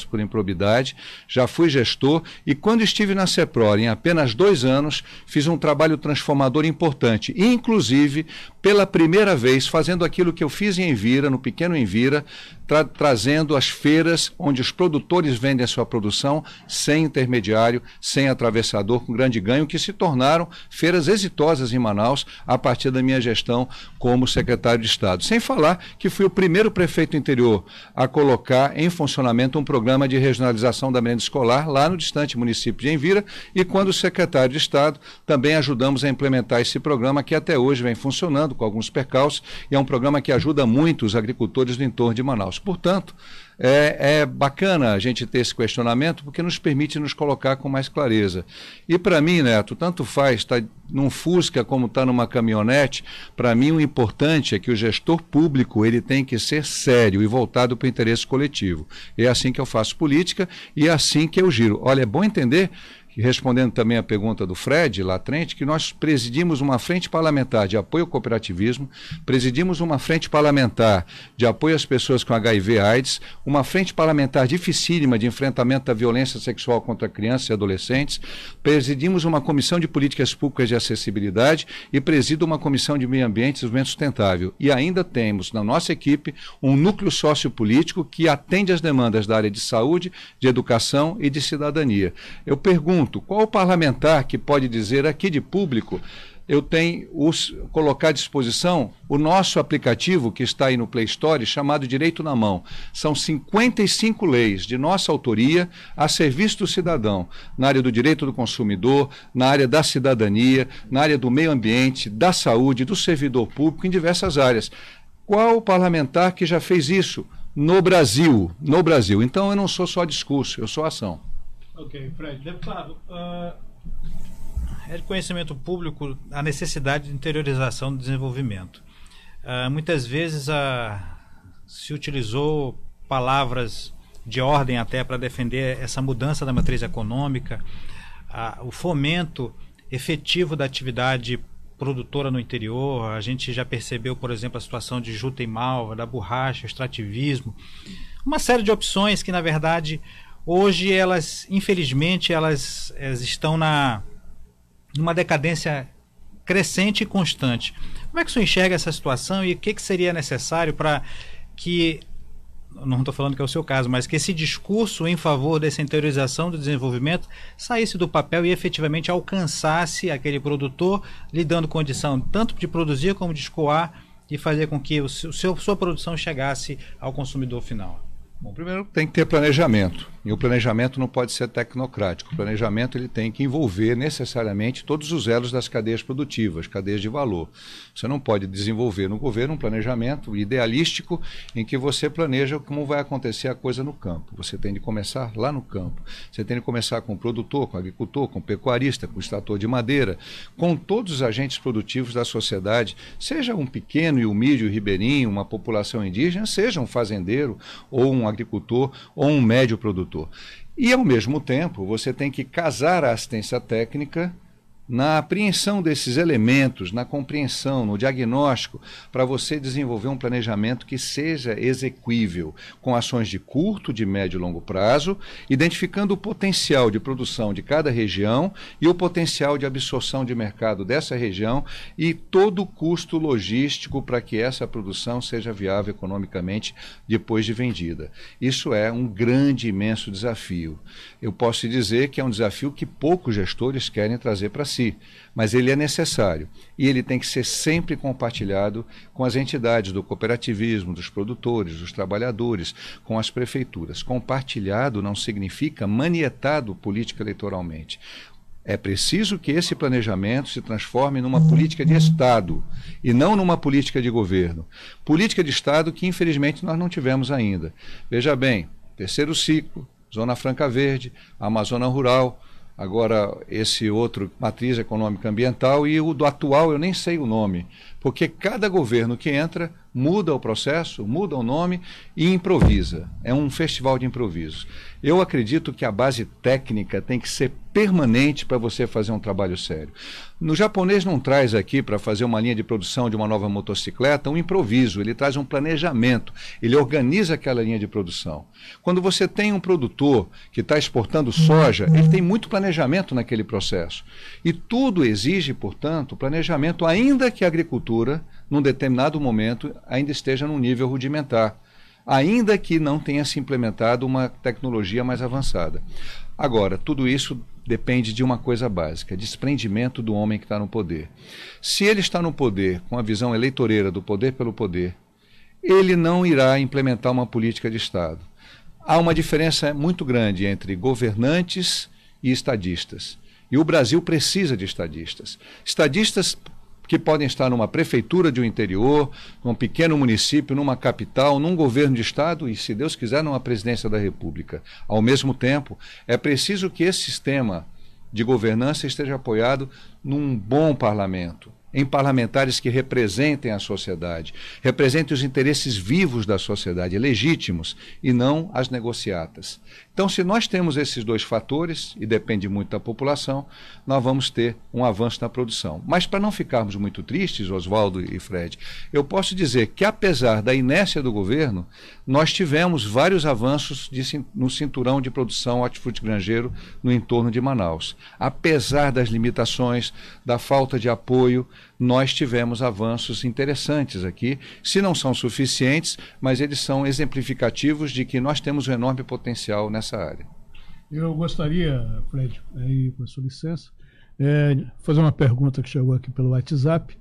por improbidade. Já fui gestor e quando estive na CEPROR, em apenas 2 anos, fiz um trabalho transformador importante, inclusive, pela primeira vez, fazendo aquilo que eu fiz em Envira, no pequeno Envira, trazendo as feiras onde os produtores vendem a sua produção sem intermediário, sem atravessador, com grande ganho, que se tornaram feiras exitosas em Manaus a partir da minha gestão como secretário de Estado. Sem falar que fui o primeiro prefeito do interior a colocar em funcionamento um programa de regionalização da merenda escolar lá no distante município de Envira, e quando secretário de Estado também ajudamos a implementar esse programa, que até hoje vem funcionando com alguns percalços, e é um programa que ajuda muito os agricultores do entorno de Manaus. Portanto, é bacana a gente ter esse questionamento, porque nos permite nos colocar com mais clareza. E para mim, Neto, tanto faz estar num Fusca como estar numa caminhonete. Para mim o importante é que o gestor público ele tem que ser sério e voltado para o interesse coletivo. É assim que eu faço política e é assim que eu giro. Olha, é bom entender, respondendo também a pergunta do Fred Latrente, que nós presidimos uma frente parlamentar de apoio ao cooperativismo, presidimos uma frente parlamentar de apoio às pessoas com HIV/AIDS, uma frente parlamentar dificílima de enfrentamento da violência sexual contra crianças e adolescentes, presidimos uma comissão de políticas públicas de acessibilidade e presido uma comissão de meio ambiente e desenvolvimento sustentável. E ainda temos na nossa equipe um núcleo sociopolítico que atende às demandas da área de saúde, de educação e de cidadania. Eu pergunto, qual o parlamentar que pode dizer aqui de público, eu tenho colocar à disposição o nosso aplicativo que está aí no Play Store, chamado Direito na Mão. São 55 leis de nossa autoria a serviço do cidadão, na área do direito do consumidor, na área da cidadania, na área do meio ambiente, da saúde, do servidor público, em diversas áreas. Qual o parlamentar que já fez isso no Brasil? No Brasil. Então eu não sou só discurso, eu sou ação. Ok, Fred. Deputado, é de conhecimento público a necessidade de interiorização do desenvolvimento. Muitas vezes se utilizou palavras de ordem até para defender essa mudança da matriz econômica, o fomento efetivo da atividade produtora no interior. A gente já percebeu, por exemplo, a situação de juta e malva, da borracha, o extrativismo, uma série de opções que, na verdade, hoje infelizmente, elas estão numa decadência crescente e constante. Como é que o senhor enxerga essa situação e o que seria necessário para que, não estou falando que é o seu caso, mas que esse discurso em favor dessa interiorização do desenvolvimento saísse do papel e efetivamente alcançasse aquele produtor, lhe dando condição tanto de produzir como de escoar e fazer com que sua produção chegasse ao consumidor final? Bom, primeiro tem que ter planejamento, e o planejamento não pode ser tecnocrático. O planejamento ele tem que envolver necessariamente todos os elos das cadeias produtivas, cadeias de valor. Você não pode desenvolver no governo um planejamento idealístico em que você planeja como vai acontecer a coisa no campo. Você tem de começar lá no campo. Você tem de começar com o produtor, com o agricultor, com o pecuarista, com o extrator de madeira, com todos os agentes produtivos da sociedade, seja um pequeno e humilde ribeirinho, uma população indígena, seja um fazendeiro ou um agricultor ou um médio produtor. E, ao mesmo tempo, você tem que casar a assistência técnica na apreensão desses elementos, na compreensão, no diagnóstico, para você desenvolver um planejamento que seja exequível, com ações de curto, de médio e longo prazo, identificando o potencial de produção de cada região e o potencial de absorção de mercado dessa região e todo o custo logístico para que essa produção seja viável economicamente depois de vendida. Isso é um grande, imenso desafio. Eu posso dizer que é um desafio que poucos gestores querem trazer para si, mas ele é necessário e ele tem que ser sempre compartilhado com as entidades do cooperativismo, dos produtores, dos trabalhadores, com as prefeituras. Compartilhado não significa manietado política eleitoralmente. É preciso que esse planejamento se transforme numa política de Estado e não numa política de governo. Política de Estado que, infelizmente, nós não tivemos ainda. Veja bem, terceiro ciclo, Zona Franca Verde, Amazônia Rural, agora esse outro, Matriz Econômica Ambiental, e o do atual eu nem sei o nome, porque cada governo que entra muda o processo, muda o nome e improvisa. É um festival de improvisos. Eu acredito que a base técnica tem que ser permanente para você fazer um trabalho sério. No japonês não traz aqui para fazer uma linha de produção de uma nova motocicleta um improviso, ele traz um planejamento, ele organiza aquela linha de produção. Quando você tem um produtor que está exportando soja, ele tem muito planejamento naquele processo. E tudo exige, portanto, planejamento, ainda que a agricultura, num determinado momento, ainda esteja num nível rudimentar, ainda que não tenha se implementado uma tecnologia mais avançada. Agora, tudo isso depende de uma coisa básica, desprendimento do homem que está no poder. Se ele está no poder com a visão eleitoreira do poder pelo poder, ele não irá implementar uma política de Estado. Há uma diferença muito grande entre governantes e estadistas. E o Brasil precisa de estadistas. Estadistas que podem estar numa prefeitura de um interior, num pequeno município, numa capital, num governo de Estado e, se Deus quiser, numa presidência da República. Ao mesmo tempo, é preciso que esse sistema de governança esteja apoiado num bom parlamento, em parlamentares que representem a sociedade, representem os interesses vivos da sociedade, legítimos, e não as negociatas. Então, se nós temos esses dois fatores, e depende muito da população, nós vamos ter um avanço na produção. Mas, para não ficarmos muito tristes, Oswaldo e Fred, eu posso dizer que, apesar da inércia do governo, nós tivemos vários avanços no cinturão de produção hortifrutigranjeiro no entorno de Manaus. Apesar das limitações, da falta de apoio, nós tivemos avanços interessantes aqui, se não são suficientes, mas eles são exemplificativos de que nós temos um enorme potencial nessa área. Eu gostaria, Fred, aí, com a sua licença, fazer uma pergunta que chegou aqui pelo WhatsApp,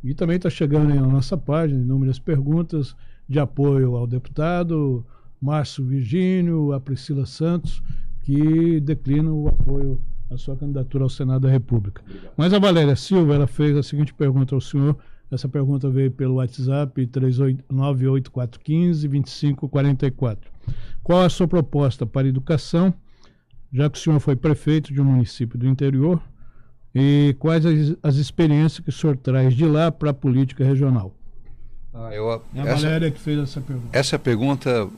e também está chegando aí na nossa página inúmeras perguntas de apoio ao deputado Márcio Virgínio, a Priscila Santos, que declinam o apoio à sua candidatura ao Senado da República. Obrigado. Mas a Valéria Silva, ela fez a seguinte pergunta ao senhor. Essa pergunta veio pelo WhatsApp 98415-2544. Qual a sua proposta para a educação, já que o senhor foi prefeito de um município do interior, e quais as experiências que o senhor traz de lá para a política regional? A Valéria que fez essa pergunta. Essa pergunta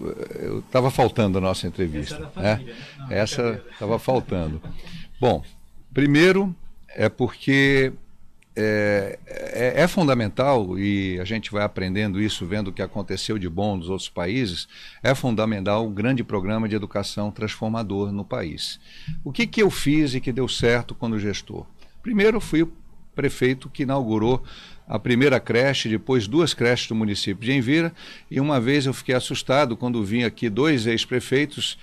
estava faltando na nossa entrevista. Essa era a família, né? Não, essa estava faltando. Bom, primeiro é porque é fundamental, e a gente vai aprendendo isso vendo o que aconteceu de bom nos outros países, é fundamental um grande programa de educação transformador no país. O que eu fiz e que deu certo quando gestor? Primeiro, fui prefeito que inaugurou a primeira creche, depois 2 creches do município de Envira, e uma vez eu fiquei assustado quando vim aqui 2 ex-prefeitos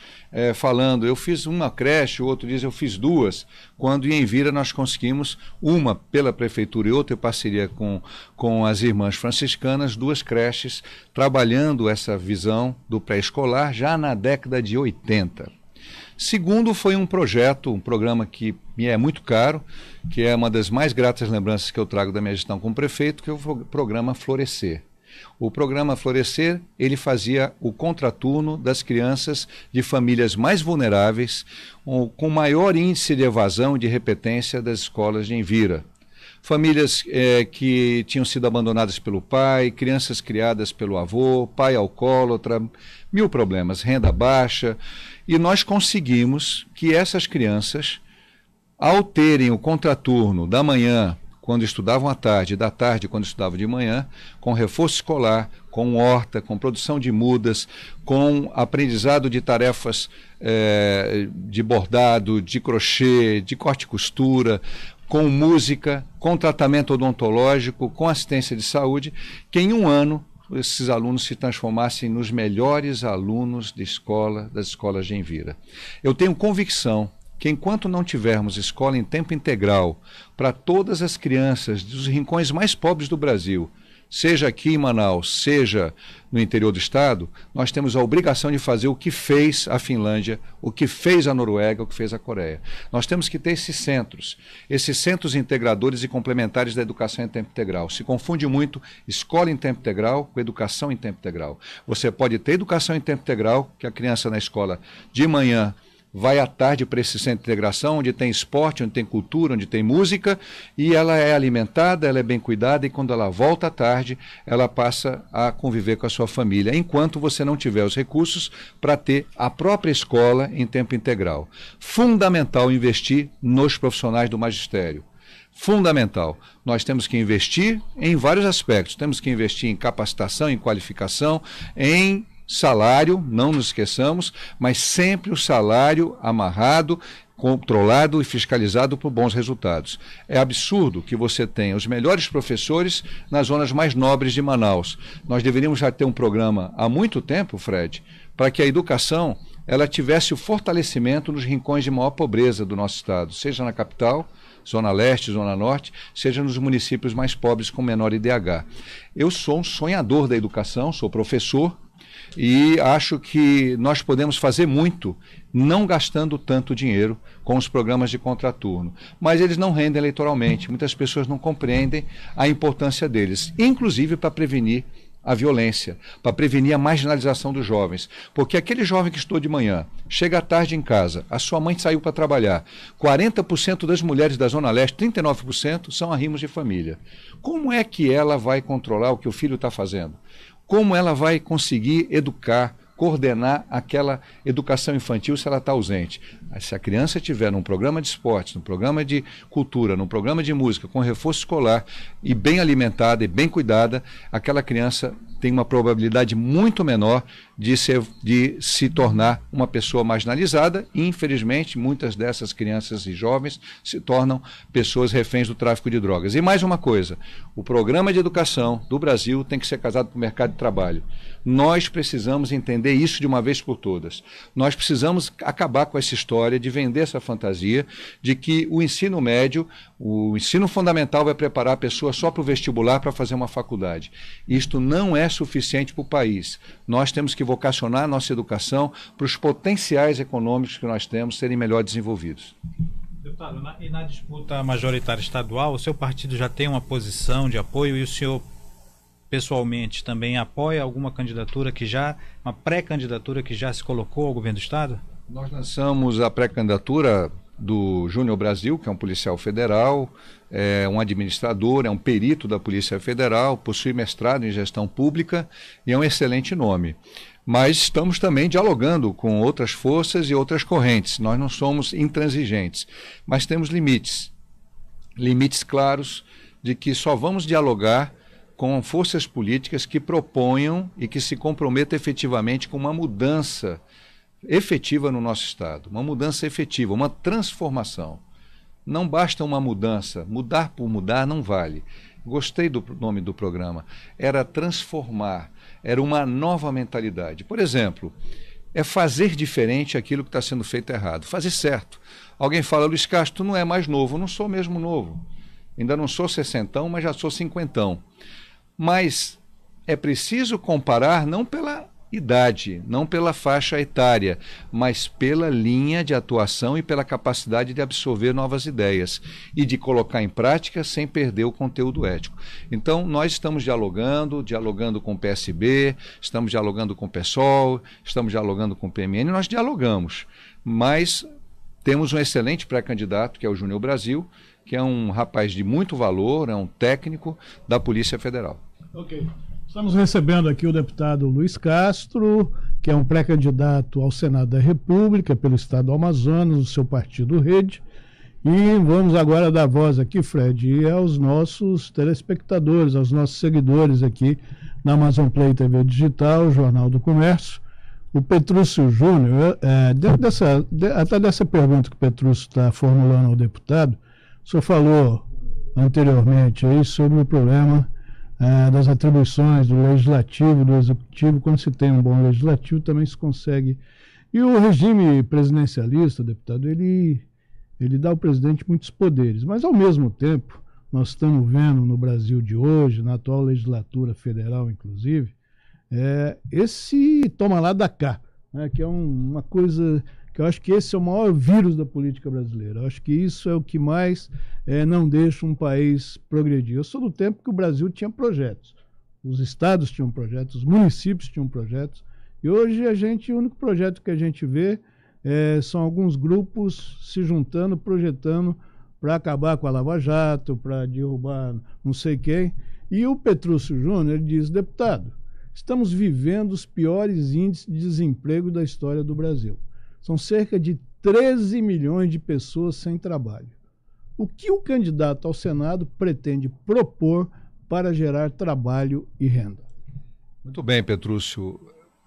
falando, eu fiz uma creche, o outro diz eu fiz 2, quando em Envira nós conseguimos uma pela prefeitura e outra em parceria com as irmãs franciscanas, 2 creches, trabalhando essa visão do pré-escolar já na década de 80. Segundo, foi um programa que me é muito caro, que é uma das mais gratas lembranças que eu trago da minha gestão como prefeito, que é o programa Florescer. O programa Florescer, ele fazia o contraturno das crianças de famílias mais vulneráveis, com maior índice de evasão e de repetência das escolas de Envira. Famílias que tinham sido abandonadas pelo pai, crianças criadas pelo avô, pai alcoólatra, 1000 problemas, renda baixa. E nós conseguimos que essas crianças, ao terem o contraturno da manhã, quando estudavam à tarde, e da tarde, quando estudavam de manhã, com reforço escolar, com horta, com produção de mudas, com aprendizado de tarefas de bordado, de crochê, de corte e costura, com música, com tratamento odontológico, com assistência de saúde, que em um ano esses alunos se transformassem nos melhores alunos das escolas de Envira. Eu tenho convicção que enquanto não tivermos escola em tempo integral para todas as crianças dos rincões mais pobres do Brasil, seja aqui em Manaus, seja no interior do estado, nós temos a obrigação de fazer o que fez a Finlândia, o que fez a Noruega, o que fez a Coreia. Nós temos que ter esses centros integradores e complementares da educação em tempo integral. Se confunde muito escola em tempo integral com educação em tempo integral. Você pode ter educação em tempo integral, que a criança na escola de manhã vai à tarde para esse centro de integração, onde tem esporte, onde tem cultura, onde tem música, e ela é alimentada, ela é bem cuidada, e quando ela volta à tarde, ela passa a conviver com a sua família, enquanto você não tiver os recursos para ter a própria escola em tempo integral. Fundamental investir nos profissionais do magistério. Fundamental. Nós temos que investir em vários aspectos. Temos que investir em capacitação, em qualificação, em salário, não nos esqueçamos, mas sempre o salário amarrado, controlado e fiscalizado por bons resultados. É absurdo que você tenha os melhores professores nas zonas mais nobres de Manaus. Nós deveríamos já ter um programa há muito tempo, Fred, para que a educação ela tivesse o fortalecimento nos rincões de maior pobreza do nosso estado, seja na capital, Zona Leste, Zona Norte, seja nos municípios mais pobres com menor IDH. Eu sou um sonhador da educação, sou professor, e acho que nós podemos fazer muito, não gastando tanto dinheiro com os programas de contraturno. Mas eles não rendem eleitoralmente, muitas pessoas não compreendem a importância deles, inclusive para prevenir a violência, para prevenir a marginalização dos jovens. Porque aquele jovem que estudou de manhã, chega à tarde em casa, a sua mãe saiu para trabalhar, 40% das mulheres da Zona Leste, 39% são arrimos de família. Como é que ela vai controlar o que o filho está fazendo? Como ela vai conseguir educar, coordenar aquela educação infantil se ela está ausente? Se a criança estiver num programa de esportes, num programa de cultura, num programa de música, com reforço escolar e bem alimentada e bem cuidada, aquela criança tem uma probabilidade muito menor de se tornar uma pessoa marginalizada e, infelizmente, muitas dessas crianças e jovens se tornam pessoas reféns do tráfico de drogas. E mais uma coisa, o programa de educação do Brasil tem que ser casado com o mercado de trabalho. Nós precisamos entender isso de uma vez por todas. Nós precisamos acabar com essa história de vender essa fantasia de que o ensino médio, o ensino fundamental vai preparar a pessoa só para o vestibular para fazer uma faculdade. Isto não é suficiente para o país. Nós temos que vocacionar a nossa educação para os potenciais econômicos que nós temos serem melhor desenvolvidos. Deputado, e na disputa majoritária estadual, o seu partido já tem uma posição de apoio e o senhor pessoalmente também apoia alguma candidatura uma pré-candidatura que já se colocou ao governo do estado? Nós lançamos a pré-candidatura do Júnior Brasil, que é um policial federal, é um administrador, é um perito da Polícia Federal, possui mestrado em gestão pública e é um excelente nome. Mas estamos também dialogando com outras forças e outras correntes. Nós não somos intransigentes, mas temos limites. Limites claros de que só vamos dialogar com forças políticas que proponham e que se comprometam efetivamente com uma mudança efetiva no nosso estado, uma mudança efetiva, uma transformação. Não basta uma mudança, mudar por mudar não vale. Gostei do nome do programa, era transformar, era uma nova mentalidade. Por exemplo, é fazer diferente aquilo que está sendo feito errado, fazer certo. Alguém fala, Luiz Castro, tu não é mais novo, eu não sou mesmo novo. Ainda não sou 60, mas já sou 50. Mas é preciso comparar não pela idade, não pela faixa etária, mas pela linha de atuação e pela capacidade de absorver novas ideias e de colocar em prática sem perder o conteúdo ético. Então, nós estamos dialogando com o PSB, estamos dialogando com o PSOL, estamos dialogando com o PMN, nós dialogamos, mas temos um excelente pré-candidato, que é o Júnior Brasil, que é um rapaz de muito valor, é um técnico da Polícia Federal. Ok. Estamos recebendo aqui o deputado Luiz Castro, que é um pré-candidato ao Senado da República pelo estado do Amazonas, do seu partido Rede. E vamos agora dar voz aqui, Fred, aos nossos telespectadores, aos nossos seguidores aqui na Amazon Play TV Digital, Jornal do Comércio. O Petrúcio Júnior, até dessa pergunta que o Petrúcio está formulando ao deputado, o senhor falou anteriormente aí sobre o problema das atribuições do legislativo, do executivo. Quando se tem um bom legislativo, também se consegue. E o regime presidencialista, deputado, ele dá ao presidente muitos poderes, mas ao mesmo tempo, nós estamos vendo no Brasil de hoje, na atual legislatura federal, inclusive, esse toma lá da cá, né, que é uma coisa que eu acho que esse é o maior vírus da política brasileira. Eu acho que isso é o que mais não deixa um país progredir. Eu sou do tempo que o Brasil tinha projetos. Os estados tinham projetos, os municípios tinham projetos. E hoje o único projeto que a gente vê são alguns grupos se juntando, projetando para acabar com a Lava Jato, para derrubar não sei quem. E o Petrúcio Júnior, ele diz, deputado, estamos vivendo os piores índices de desemprego da história do Brasil. São cerca de 13 milhões de pessoas sem trabalho. O que o candidato ao Senado pretende propor para gerar trabalho e renda? Muito bem, Petrúcio.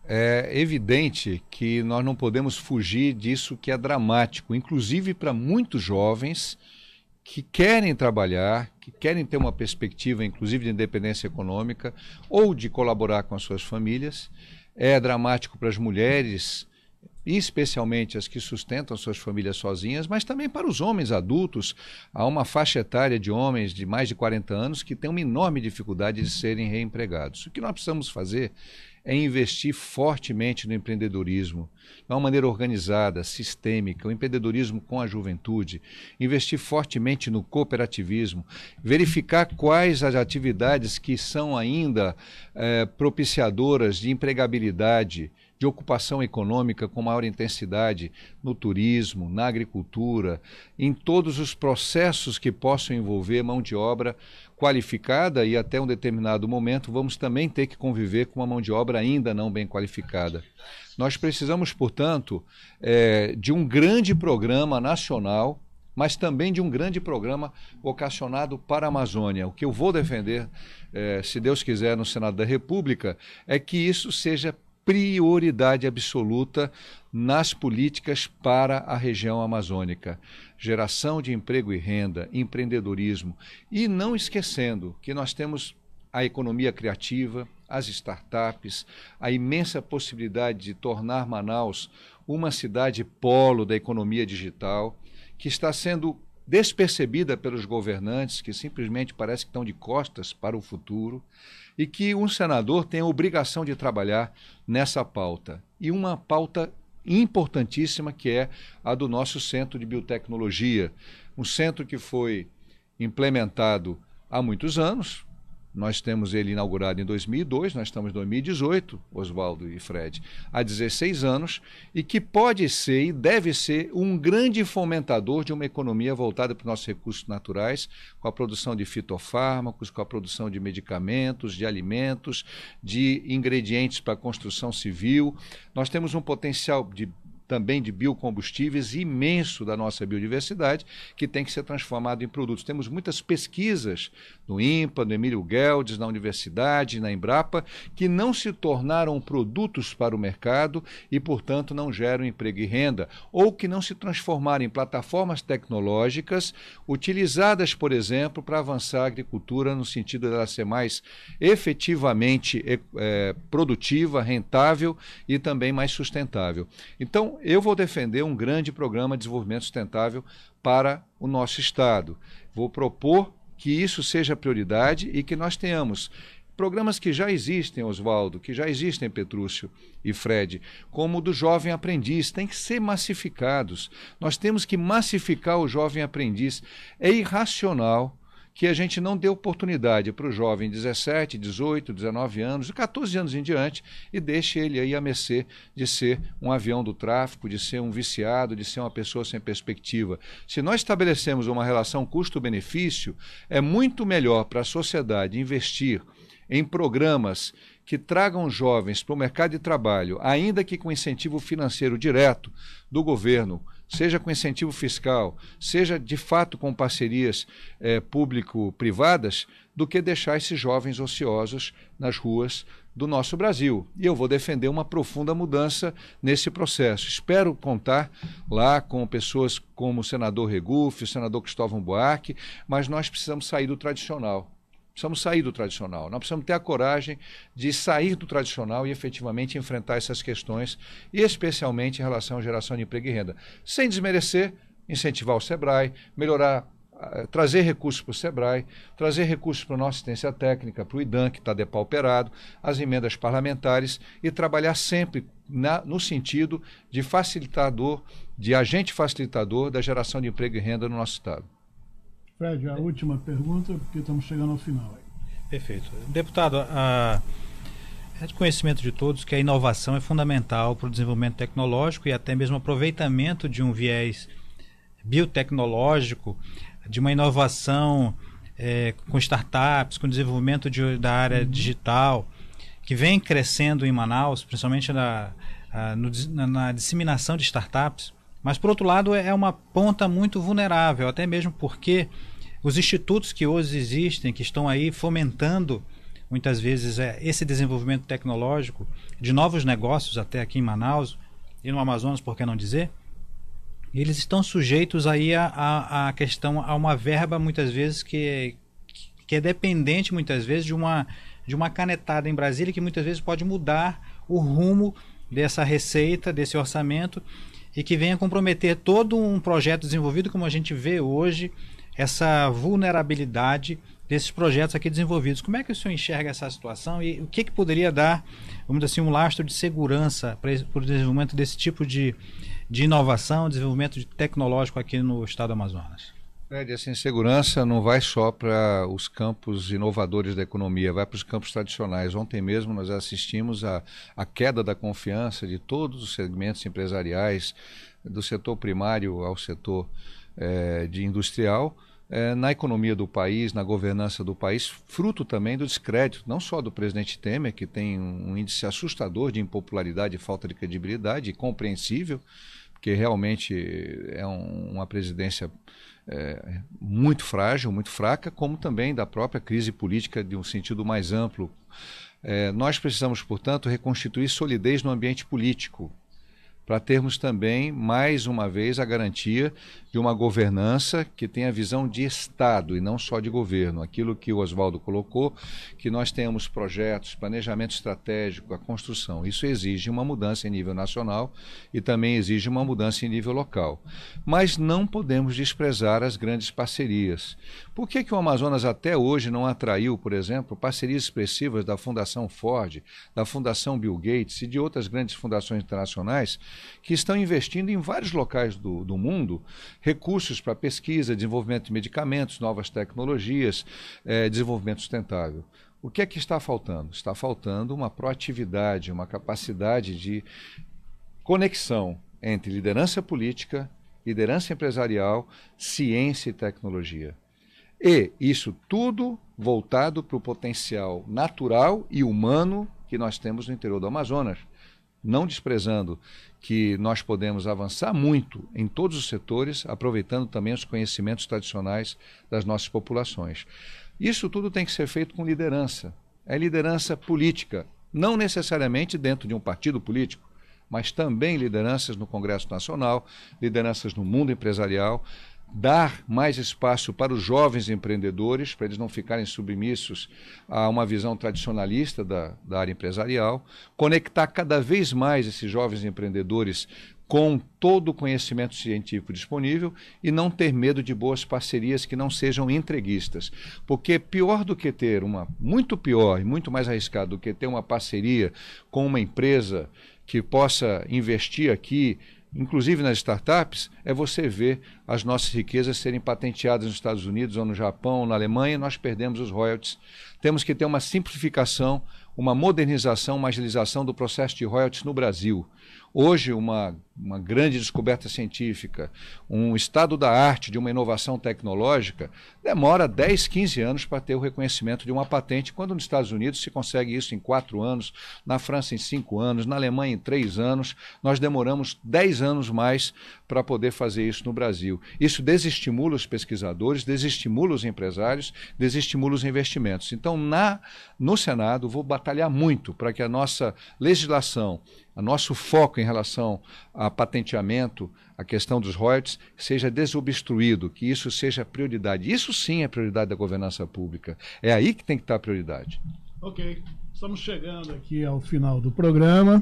É evidente que nós não podemos fugir disso que é dramático, inclusive para muitos jovens que querem trabalhar, que querem ter uma perspectiva, inclusive de independência econômica ou de colaborar com as suas famílias. É dramático para as mulheres, especialmente as que sustentam suas famílias sozinhas, mas também para os homens adultos. Há uma faixa etária de homens de mais de 40 anos que tem uma enorme dificuldade de serem reempregados. O que nós precisamos fazer é investir fortemente no empreendedorismo, de uma maneira organizada, sistêmica, o empreendedorismo com a juventude, investir fortemente no cooperativismo, verificar quais as atividades que são ainda propiciadoras de empregabilidade, de ocupação econômica com maior intensidade no turismo, na agricultura, em todos os processos que possam envolver mão de obra qualificada, e até um determinado momento vamos também ter que conviver com uma mão de obra ainda não bem qualificada. Nós precisamos, portanto, de um grande programa nacional, mas também de um grande programa vocacionado para a Amazônia. O que eu vou defender, se Deus quiser, no Senado da República, é que isso seja prioridade absoluta nas políticas para a região amazônica. Geração de emprego e renda, empreendedorismo. E não esquecendo que nós temos a economia criativa, as startups, a imensa possibilidade de tornar Manaus uma cidade polo da economia digital, que está sendo despercebida pelos governantes, que simplesmente parece que estão de costas para o futuro, e que um senador tem a obrigação de trabalhar nessa pauta. E uma pauta importantíssima, que é a do nosso Centro de Biotecnologia, um centro que foi implementado há muitos anos. Nós temos ele inaugurado em 2002, nós estamos em 2018, Oswaldo e Fred, há 16 anos, e que pode ser e deve ser um grande fomentador de uma economia voltada para os nossos recursos naturais, com a produção de fitofármacos, com a produção de medicamentos, de alimentos, de ingredientes para a construção civil. Nós temos um potencial de também de biocombustíveis imenso da nossa biodiversidade, que tem que ser transformado em produtos. Temos muitas pesquisas no INPA, no Emílio Guedes, na universidade, na Embrapa, que não se tornaram produtos para o mercado e, portanto, não geram emprego e renda, ou que não se transformaram em plataformas tecnológicas utilizadas, por exemplo, para avançar a agricultura no sentido dela ser mais efetivamente produtiva, rentável e também mais sustentável. Então, eu vou defender um grande programa de desenvolvimento sustentável para o nosso Estado. Vou propor que isso seja prioridade e que nós tenhamos programas que já existem, Oswaldo, que já existem, Petrúcio e Fred, como o do jovem aprendiz, tem que ser massificados. Nós temos que massificar o jovem aprendiz. É irracional que a gente não dê oportunidade para o jovem de 17, 18, 19 anos, de 14 anos em diante, e deixe ele aí a mercê de ser um avião do tráfico, de ser um viciado, de ser uma pessoa sem perspectiva. Se nós estabelecemos uma relação custo-benefício, é muito melhor para a sociedade investir em programas que tragam jovens para o mercado de trabalho, ainda que com incentivo financeiro direto do governo, seja com incentivo fiscal, seja de fato com parcerias público-privadas, do que deixar esses jovens ociosos nas ruas do nosso Brasil. E eu vou defender uma profunda mudança nesse processo. Espero contar lá com pessoas como o senador Regufe, o senador Cristóvão Buarque, mas nós precisamos sair do tradicional. Precisamos sair do tradicional. Nós precisamos ter a coragem de sair do tradicional e efetivamente enfrentar essas questões, e especialmente em relação à geração de emprego e renda. Sem desmerecer, incentivar o SEBRAE, melhorar, trazer recursos para o SEBRAE, trazer recursos para a nossa assistência técnica, para o IDAM, que está depauperado, as emendas parlamentares, e trabalhar sempre no sentido de facilitador, de agente facilitador da geração de emprego e renda no nosso Estado. Fred, a última pergunta, porque estamos chegando ao final. Perfeito. Deputado, é de conhecimento de todos que a inovação é fundamental para o desenvolvimento tecnológico e até mesmo aproveitamento de um viés biotecnológico, de uma inovação com startups, com desenvolvimento da área digital, que vem crescendo em Manaus, principalmente na disseminação de startups. Mas, por outro lado, é uma ponta muito vulnerável, até mesmo porque os institutos que hoje existem, que estão aí fomentando, muitas vezes, esse desenvolvimento tecnológico de novos negócios, até aqui em Manaus e no Amazonas, por que não dizer, eles estão sujeitos aí a uma verba, muitas vezes, que é dependente, muitas vezes, de uma canetada em Brasília, que muitas vezes pode mudar o rumo dessa receita, desse orçamento, e que venha comprometer todo um projeto desenvolvido, como a gente vê hoje, essa vulnerabilidade desses projetos aqui desenvolvidos. Como é que o senhor enxerga essa situação e o que poderia dar, vamos dizer assim, um lastro de segurança para o desenvolvimento desse tipo de inovação, desenvolvimento tecnológico aqui no estado do Amazonas? Essa insegurança não vai só para os campos inovadores da economia, vai para os campos tradicionais. Ontem mesmo nós assistimos à queda da confiança de todos os segmentos empresariais, do setor primário ao setor de industrial, na economia do país, na governança do país, fruto também do descrédito, não só do presidente Temer, que tem um índice assustador de impopularidade e falta de credibilidade, compreensível, porque realmente é uma presidência muito frágil, muito fraca, como também da própria crise política de um sentido mais amplo. Nós precisamos, portanto, reconstituir solidez no ambiente político, para termos também, mais uma vez, a garantia de uma governança que tenha visão de Estado e não só de governo. Aquilo que o Oswaldo colocou, que nós tenhamos projetos, planejamento estratégico, a construção. Isso exige uma mudança em nível nacional e também exige uma mudança em nível local. Mas não podemos desprezar as grandes parcerias. Por que o Amazonas até hoje não atraiu, por exemplo, parcerias expressivas da Fundação Ford, da Fundação Bill Gates e de outras grandes fundações internacionais que estão investindo em vários locais do mundo recursos para pesquisa, desenvolvimento de medicamentos, novas tecnologias, desenvolvimento sustentável? O que é que está faltando? Está faltando uma proatividade, uma capacidade de conexão entre liderança política, liderança empresarial, ciência e tecnologia. E isso tudo voltado para o potencial natural e humano que nós temos no interior do Amazonas. não desprezando que nós podemos avançar muito em todos os setores, aproveitando também os conhecimentos tradicionais das nossas populações. Isso tudo tem que ser feito com liderança. É liderança política, não necessariamente dentro de um partido político, mas também lideranças no Congresso Nacional, lideranças no mundo empresarial, dar mais espaço para os jovens empreendedores, para eles não ficarem submissos a uma visão tradicionalista da área empresarial, conectar cada vez mais esses jovens empreendedores com todo o conhecimento científico disponível e não ter medo de boas parcerias que não sejam entreguistas. Porque pior do que ter muito pior e muito mais arriscado do que ter uma parceria com uma empresa que possa investir aqui, inclusive nas startups, é você ver as nossas riquezas serem patenteadas nos Estados Unidos ou no Japão ou na Alemanha, e nós perdemos os royalties. Temos que ter uma simplificação, uma modernização, uma agilização do processo de royalties no Brasil. Hoje, uma grande descoberta científica, um estado da arte de uma inovação tecnológica, demora 10, 15 anos para ter o reconhecimento de uma patente, quando nos Estados Unidos se consegue isso em 4 anos, na França em 5 anos, na Alemanha em 3 anos, nós demoramos 10 anos mais para poder fazer isso no Brasil. Isso desestimula os pesquisadores, desestimula os empresários, desestimula os investimentos. Então, no Senado, vou batalhar muito para que a nossa legislação, o nosso foco em relação a patenteamento, a questão dos royalties, seja desobstruído, que isso seja prioridade. Isso sim é prioridade da governança pública. É aí que tem que estar a prioridade. Ok, estamos chegando aqui ao final do programa.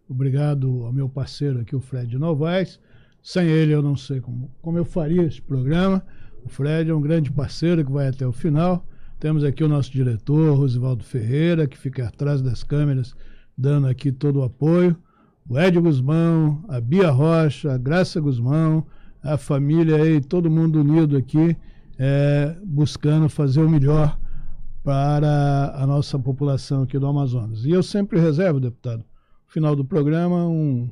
Obrigado ao meu parceiro aqui, o Fred Novaes. Sem ele eu não sei como eu faria esse programa. O Fred é um grande parceiro que vai até o final. Temos aqui o nosso diretor, Rosivaldo Ferreira, que fica atrás das câmeras, dando aqui todo o apoio. O Ed Guzmão, a Bia Rocha, a Graça Guzmão, a família aí, todo mundo unido aqui, buscando fazer o melhor para a nossa população aqui do Amazonas. E eu sempre reservo, deputado, no final do programa, o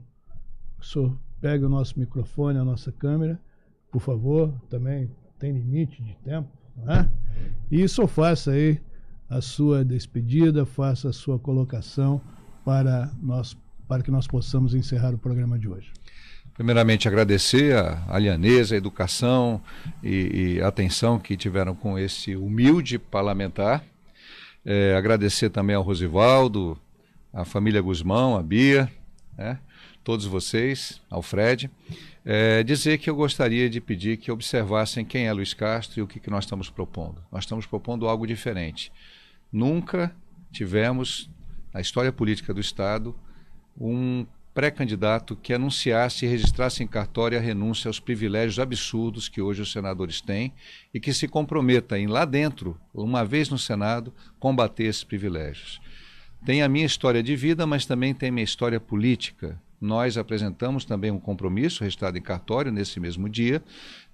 senhor pegue o nosso microfone, a nossa câmera, por favor, também tem limite de tempo, não é? E só faça aí a sua despedida, faça a sua colocação para que nós possamos encerrar o programa de hoje. Primeiramente, agradecer a Alianesa, a educação e a atenção que tiveram com esse humilde parlamentar. Agradecer também ao Rosivaldo, à família Guzmão, a Bia, todos vocês, ao Fred. Dizer que eu gostaria de pedir que observassem quem é Luiz Castro e o que nós estamos propondo. Nós estamos propondo algo diferente. Nunca tivemos, na história política do Estado, um pré-candidato que anunciasse e registrasse em cartório a renúncia aos privilégios absurdos que hoje os senadores têm e que se comprometa em, lá dentro, uma vez no Senado, combater esses privilégios. Tem a minha história de vida, mas também tem minha história política. Nós apresentamos também um compromisso, registrado em cartório, nesse mesmo dia,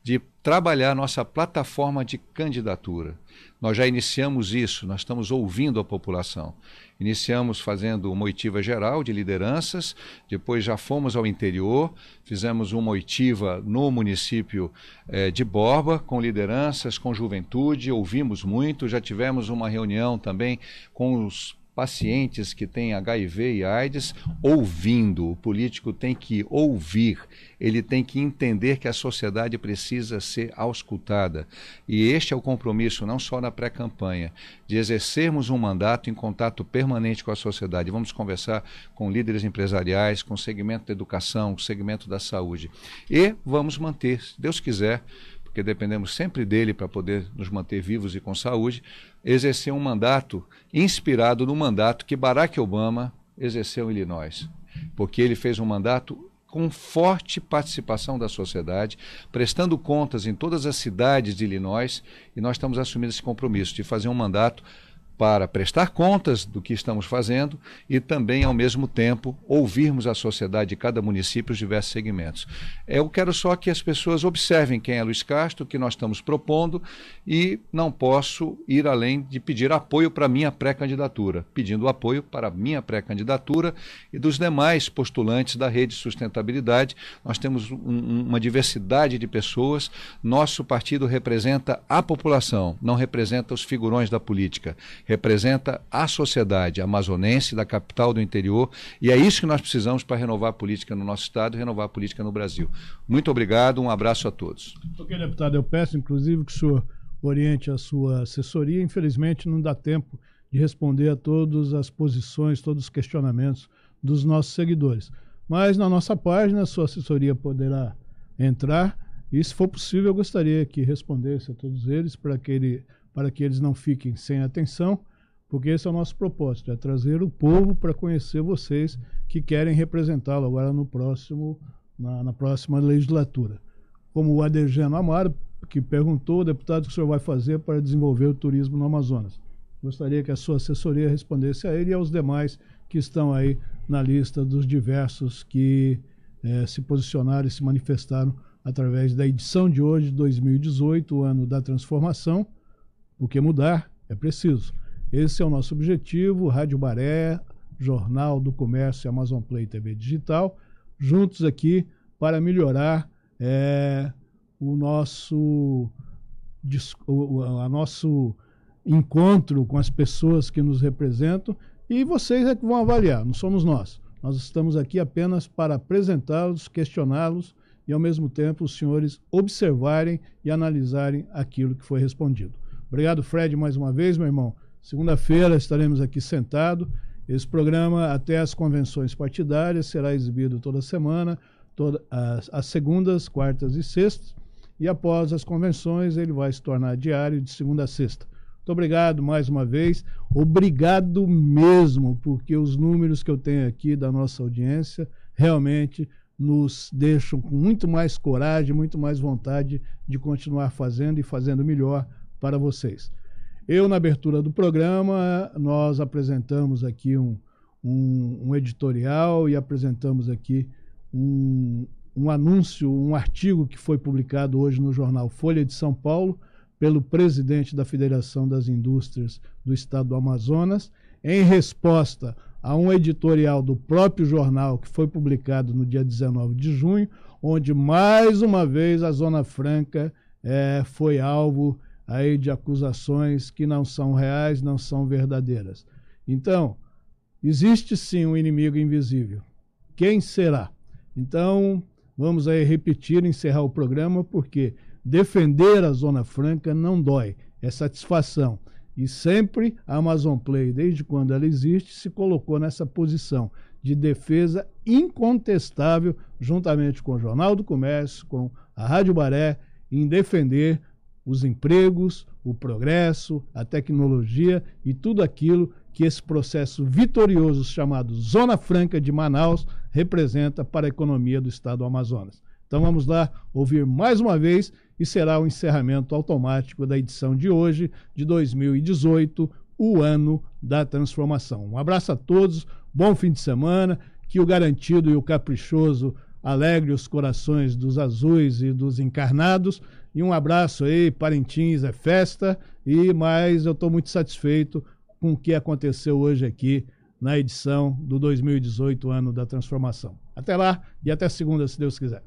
de trabalhar nossa plataforma de candidatura. Nós já iniciamos isso, nós estamos ouvindo a população. Iniciamos fazendo uma oitiva geral de lideranças, depois já fomos ao interior, fizemos uma oitiva no município de Borba, com lideranças, com juventude, ouvimos muito, já tivemos uma reunião também com os pacientes que têm HIV e AIDS, ouvindo. O político tem que ouvir, ele tem que entender que a sociedade precisa ser auscultada. E este é o compromisso, não só na pré-campanha, de exercermos um mandato em contato permanente com a sociedade. Vamos conversar com líderes empresariais, com o segmento da educação, com o segmento da saúde. E vamos manter, se Deus quiser, porque dependemos sempre dele para poder nos manter vivos e com saúde, exercer um mandato inspirado no mandato que Barack Obama exerceu em Illinois. Porque ele fez um mandato com forte participação da sociedade, prestando contas em todas as cidades de Illinois, e nós estamos assumindo esse compromisso de fazer um mandato para prestar contas do que estamos fazendo e também, ao mesmo tempo, ouvirmos a sociedade de cada município, os diversos segmentos. Eu quero só que as pessoas observem quem é Luiz Castro, o que nós estamos propondo, e não posso ir além de pedir apoio para a minha pré-candidatura, pedindo apoio para a minha pré-candidatura e dos demais postulantes da Rede Sustentabilidade. Nós temos uma diversidade de pessoas, nosso partido representa a população, não representa os figurões da política. representa a sociedade amazonense da capital do interior, e é isso que nós precisamos para renovar a política no nosso estado e renovar a política no Brasil. Muito obrigado, um abraço a todos. Ok, deputado, eu peço inclusive que o senhor oriente a sua assessoria. Infelizmente não dá tempo de responder a todas as posições, todos os questionamentos dos nossos seguidores. Mas na nossa página a sua assessoria poderá entrar e, se for possível, eu gostaria que respondesse a todos eles para que eles não fiquem sem atenção, porque esse é o nosso propósito, é trazer o povo para conhecer vocês que querem representá-lo agora na próxima legislatura. Como o Adegeno Amaro, que perguntou, deputado, o que o senhor vai fazer para desenvolver o turismo no Amazonas? Gostaria que a sua assessoria respondesse a ele e aos demais que estão aí na lista dos diversos que se posicionaram e se manifestaram através da edição de hoje, 2018, o ano da transformação, porque mudar é preciso. Esse é o nosso objetivo, Rádio Baré, Jornal do Comércio e Amazon Play TV Digital, juntos aqui para melhorar o nosso encontro com as pessoas que nos representam, e vocês é que vão avaliar, não somos nós. Nós estamos aqui apenas para apresentá-los, questioná-los e, ao mesmo tempo, os senhores observarem e analisarem aquilo que foi respondido. Obrigado, Fred, mais uma vez, meu irmão. Segunda-feira estaremos aqui sentados. Esse programa, até as convenções partidárias, será exibido toda semana, às segundas, quartas e sextas. E após as convenções, ele vai se tornar diário de segunda a sexta. Muito obrigado mais uma vez. Obrigado mesmo, porque os números que eu tenho aqui da nossa audiência realmente nos deixam com muito mais coragem, muito mais vontade de continuar fazendo e fazendo melhor para vocês. Na abertura do programa, nós apresentamos aqui um editorial e apresentamos aqui um anúncio, um artigo que foi publicado hoje no jornal Folha de São Paulo, pelo presidente da Federação das Indústrias do Estado do Amazonas, em resposta a um editorial do próprio jornal que foi publicado no dia 19 de junho, onde mais uma vez a Zona Franca foi alvo aí de acusações que não são reais, não são verdadeiras. Então, existe sim um inimigo invisível. Quem será? Então, vamos aí repetir, encerrar o programa, porque defender a Zona Franca não dói, é satisfação. E sempre a Amazon Play, desde quando ela existe, se colocou nessa posição de defesa incontestável, juntamente com o Jornal do Comércio, com a Rádio Baré, em defender os empregos, o progresso, a tecnologia e tudo aquilo que esse processo vitorioso chamado Zona Franca de Manaus representa para a economia do estado do Amazonas. Então vamos lá ouvir mais uma vez e será o encerramento automático da edição de hoje, de 2018, o ano da transformação. Um abraço a todos, bom fim de semana, que o garantido e o caprichoso alegre os corações dos azuis e dos encarnados, e um abraço aí, Parintins é festa, mas eu estou muito satisfeito com o que aconteceu hoje aqui na edição do 2018, ano da transformação. Até lá e até segunda, se Deus quiser.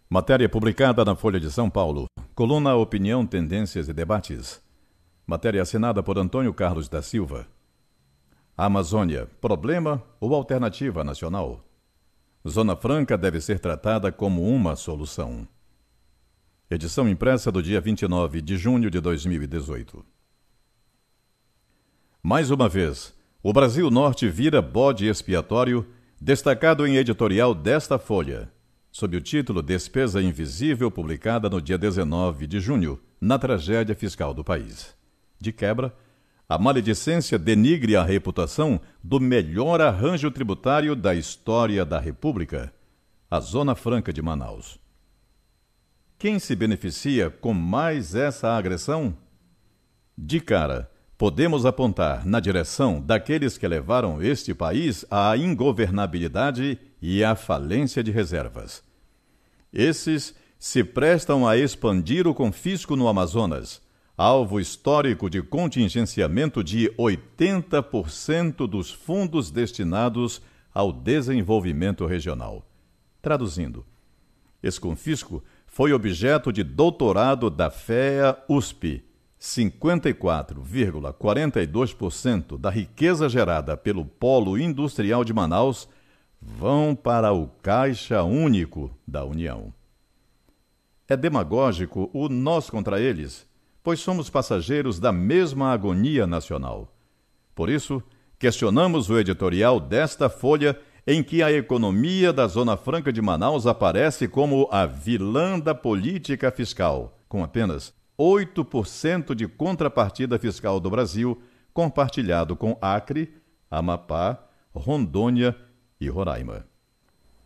Matéria publicada na Folha de São Paulo. Coluna Opinião, Tendências e Debates. Matéria assinada por Antônio Carlos da Silva. Amazônia, problema ou alternativa nacional? Zona Franca deve ser tratada como uma solução. Edição impressa do dia 29 de junho de 2018. Mais uma vez, o Brasil Norte vira bode expiatório, destacado em editorial desta Folha, sob o título Despesa Invisível, publicada no dia 19 de junho, na tragédia fiscal do país. De quebra, a maledicência denigre a reputação do melhor arranjo tributário da história da República, a Zona Franca de Manaus. Quem se beneficia com mais essa agressão? De cara, podemos apontar na direção daqueles que levaram este país à ingovernabilidade e à falência de reservas. Esses se prestam a expandir o confisco no Amazonas, alvo histórico de contingenciamento de 80% dos fundos destinados ao desenvolvimento regional. Traduzindo, esse confisco foi objeto de doutorado da FEA-USP, 54,42% da riqueza gerada pelo Polo Industrial de Manaus vão para o Caixa Único da União. É demagógico o nós contra eles, pois somos passageiros da mesma agonia nacional. Por isso, questionamos o editorial desta folha em que a economia da Zona Franca de Manaus aparece como a vilã da política fiscal, com apenas 8% de contrapartida fiscal do Brasil, compartilhado com Acre, Amapá, Rondônia e Roraima.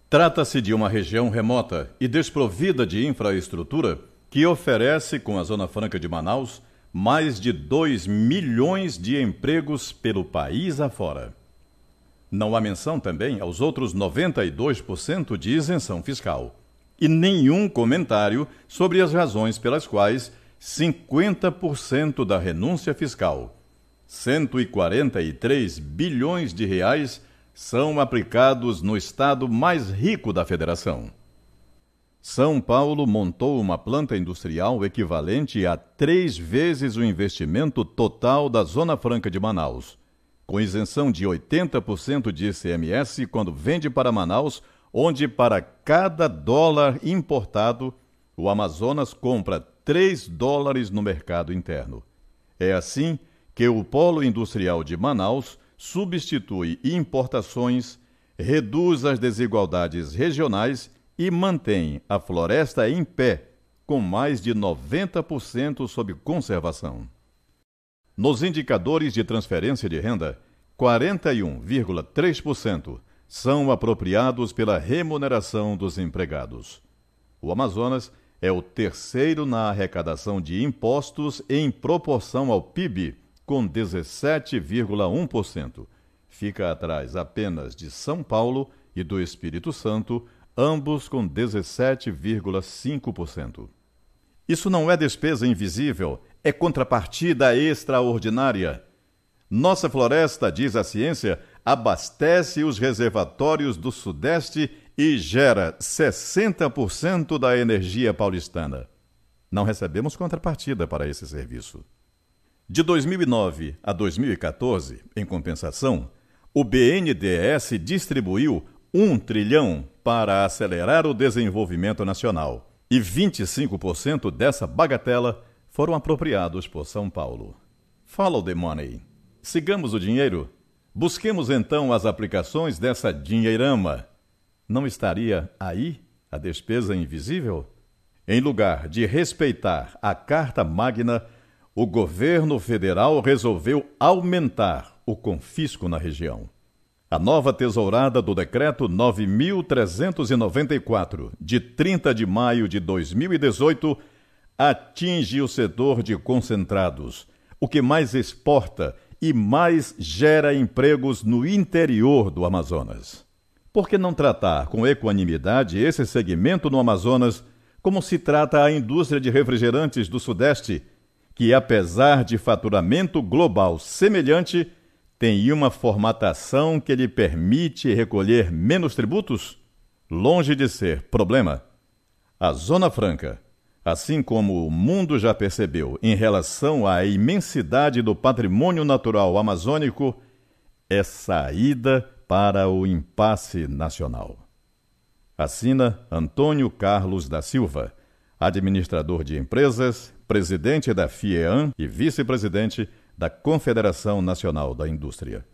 Trata-se de uma região remota e desprovida de infraestrutura que oferece, com a Zona Franca de Manaus, mais de 2 milhões de empregos pelo país afora. Não há menção também aos outros 92% de isenção fiscal. E nenhum comentário sobre as razões pelas quais 50% da renúncia fiscal, 143 bilhões de reais, são aplicados no estado mais rico da federação. São Paulo montou uma planta industrial equivalente a 3 vezes o investimento total da Zona Franca de Manaus, com isenção de 80% de ICMS quando vende para Manaus, onde para cada dólar importado, o Amazonas compra 3 dólares no mercado interno. É assim que o Polo Industrial de Manaus substitui importações, reduz as desigualdades regionais e mantém a floresta em pé, com mais de 90% sob conservação. Nos indicadores de transferência de renda, 41,3% são apropriados pela remuneração dos empregados. O Amazonas é o terceiro na arrecadação de impostos em proporção ao PIB, com 17,1%. Fica atrás apenas de São Paulo e do Espírito Santo, ambos com 17,5%. Isso não é despesa invisível, é contrapartida extraordinária. Nossa floresta, diz a ciência, abastece os reservatórios do Sudeste e gera 60% da energia paulistana. Não recebemos contrapartida para esse serviço. De 2009 a 2014, em compensação, o BNDES distribuiu 1 trilhão para acelerar o desenvolvimento nacional e 25% dessa bagatela foram apropriados por São Paulo. Follow the money. Sigamos o dinheiro. Busquemos então as aplicações dessa dinheirama. Não estaria aí a despesa invisível? Em lugar de respeitar a Carta Magna, o governo federal resolveu aumentar o confisco na região. A nova tesourada do Decreto 9.394, de 30 de maio de 2018, atinge o setor de concentrados, o que mais exporta e mais gera empregos no interior do Amazonas. Por que não tratar com equanimidade esse segmento no Amazonas, como se trata a indústria de refrigerantes do Sudeste, que, apesar de faturamento global semelhante, tem uma formatação que lhe permite recolher menos tributos? Longe de ser problema. A Zona Franca, assim como o mundo já percebeu em relação à imensidade do patrimônio natural amazônico, é saída para o impasse nacional. Assina Antônio Carlos da Silva, administrador de empresas, presidente da FIEAM e vice-presidente da Confederação Nacional da Indústria.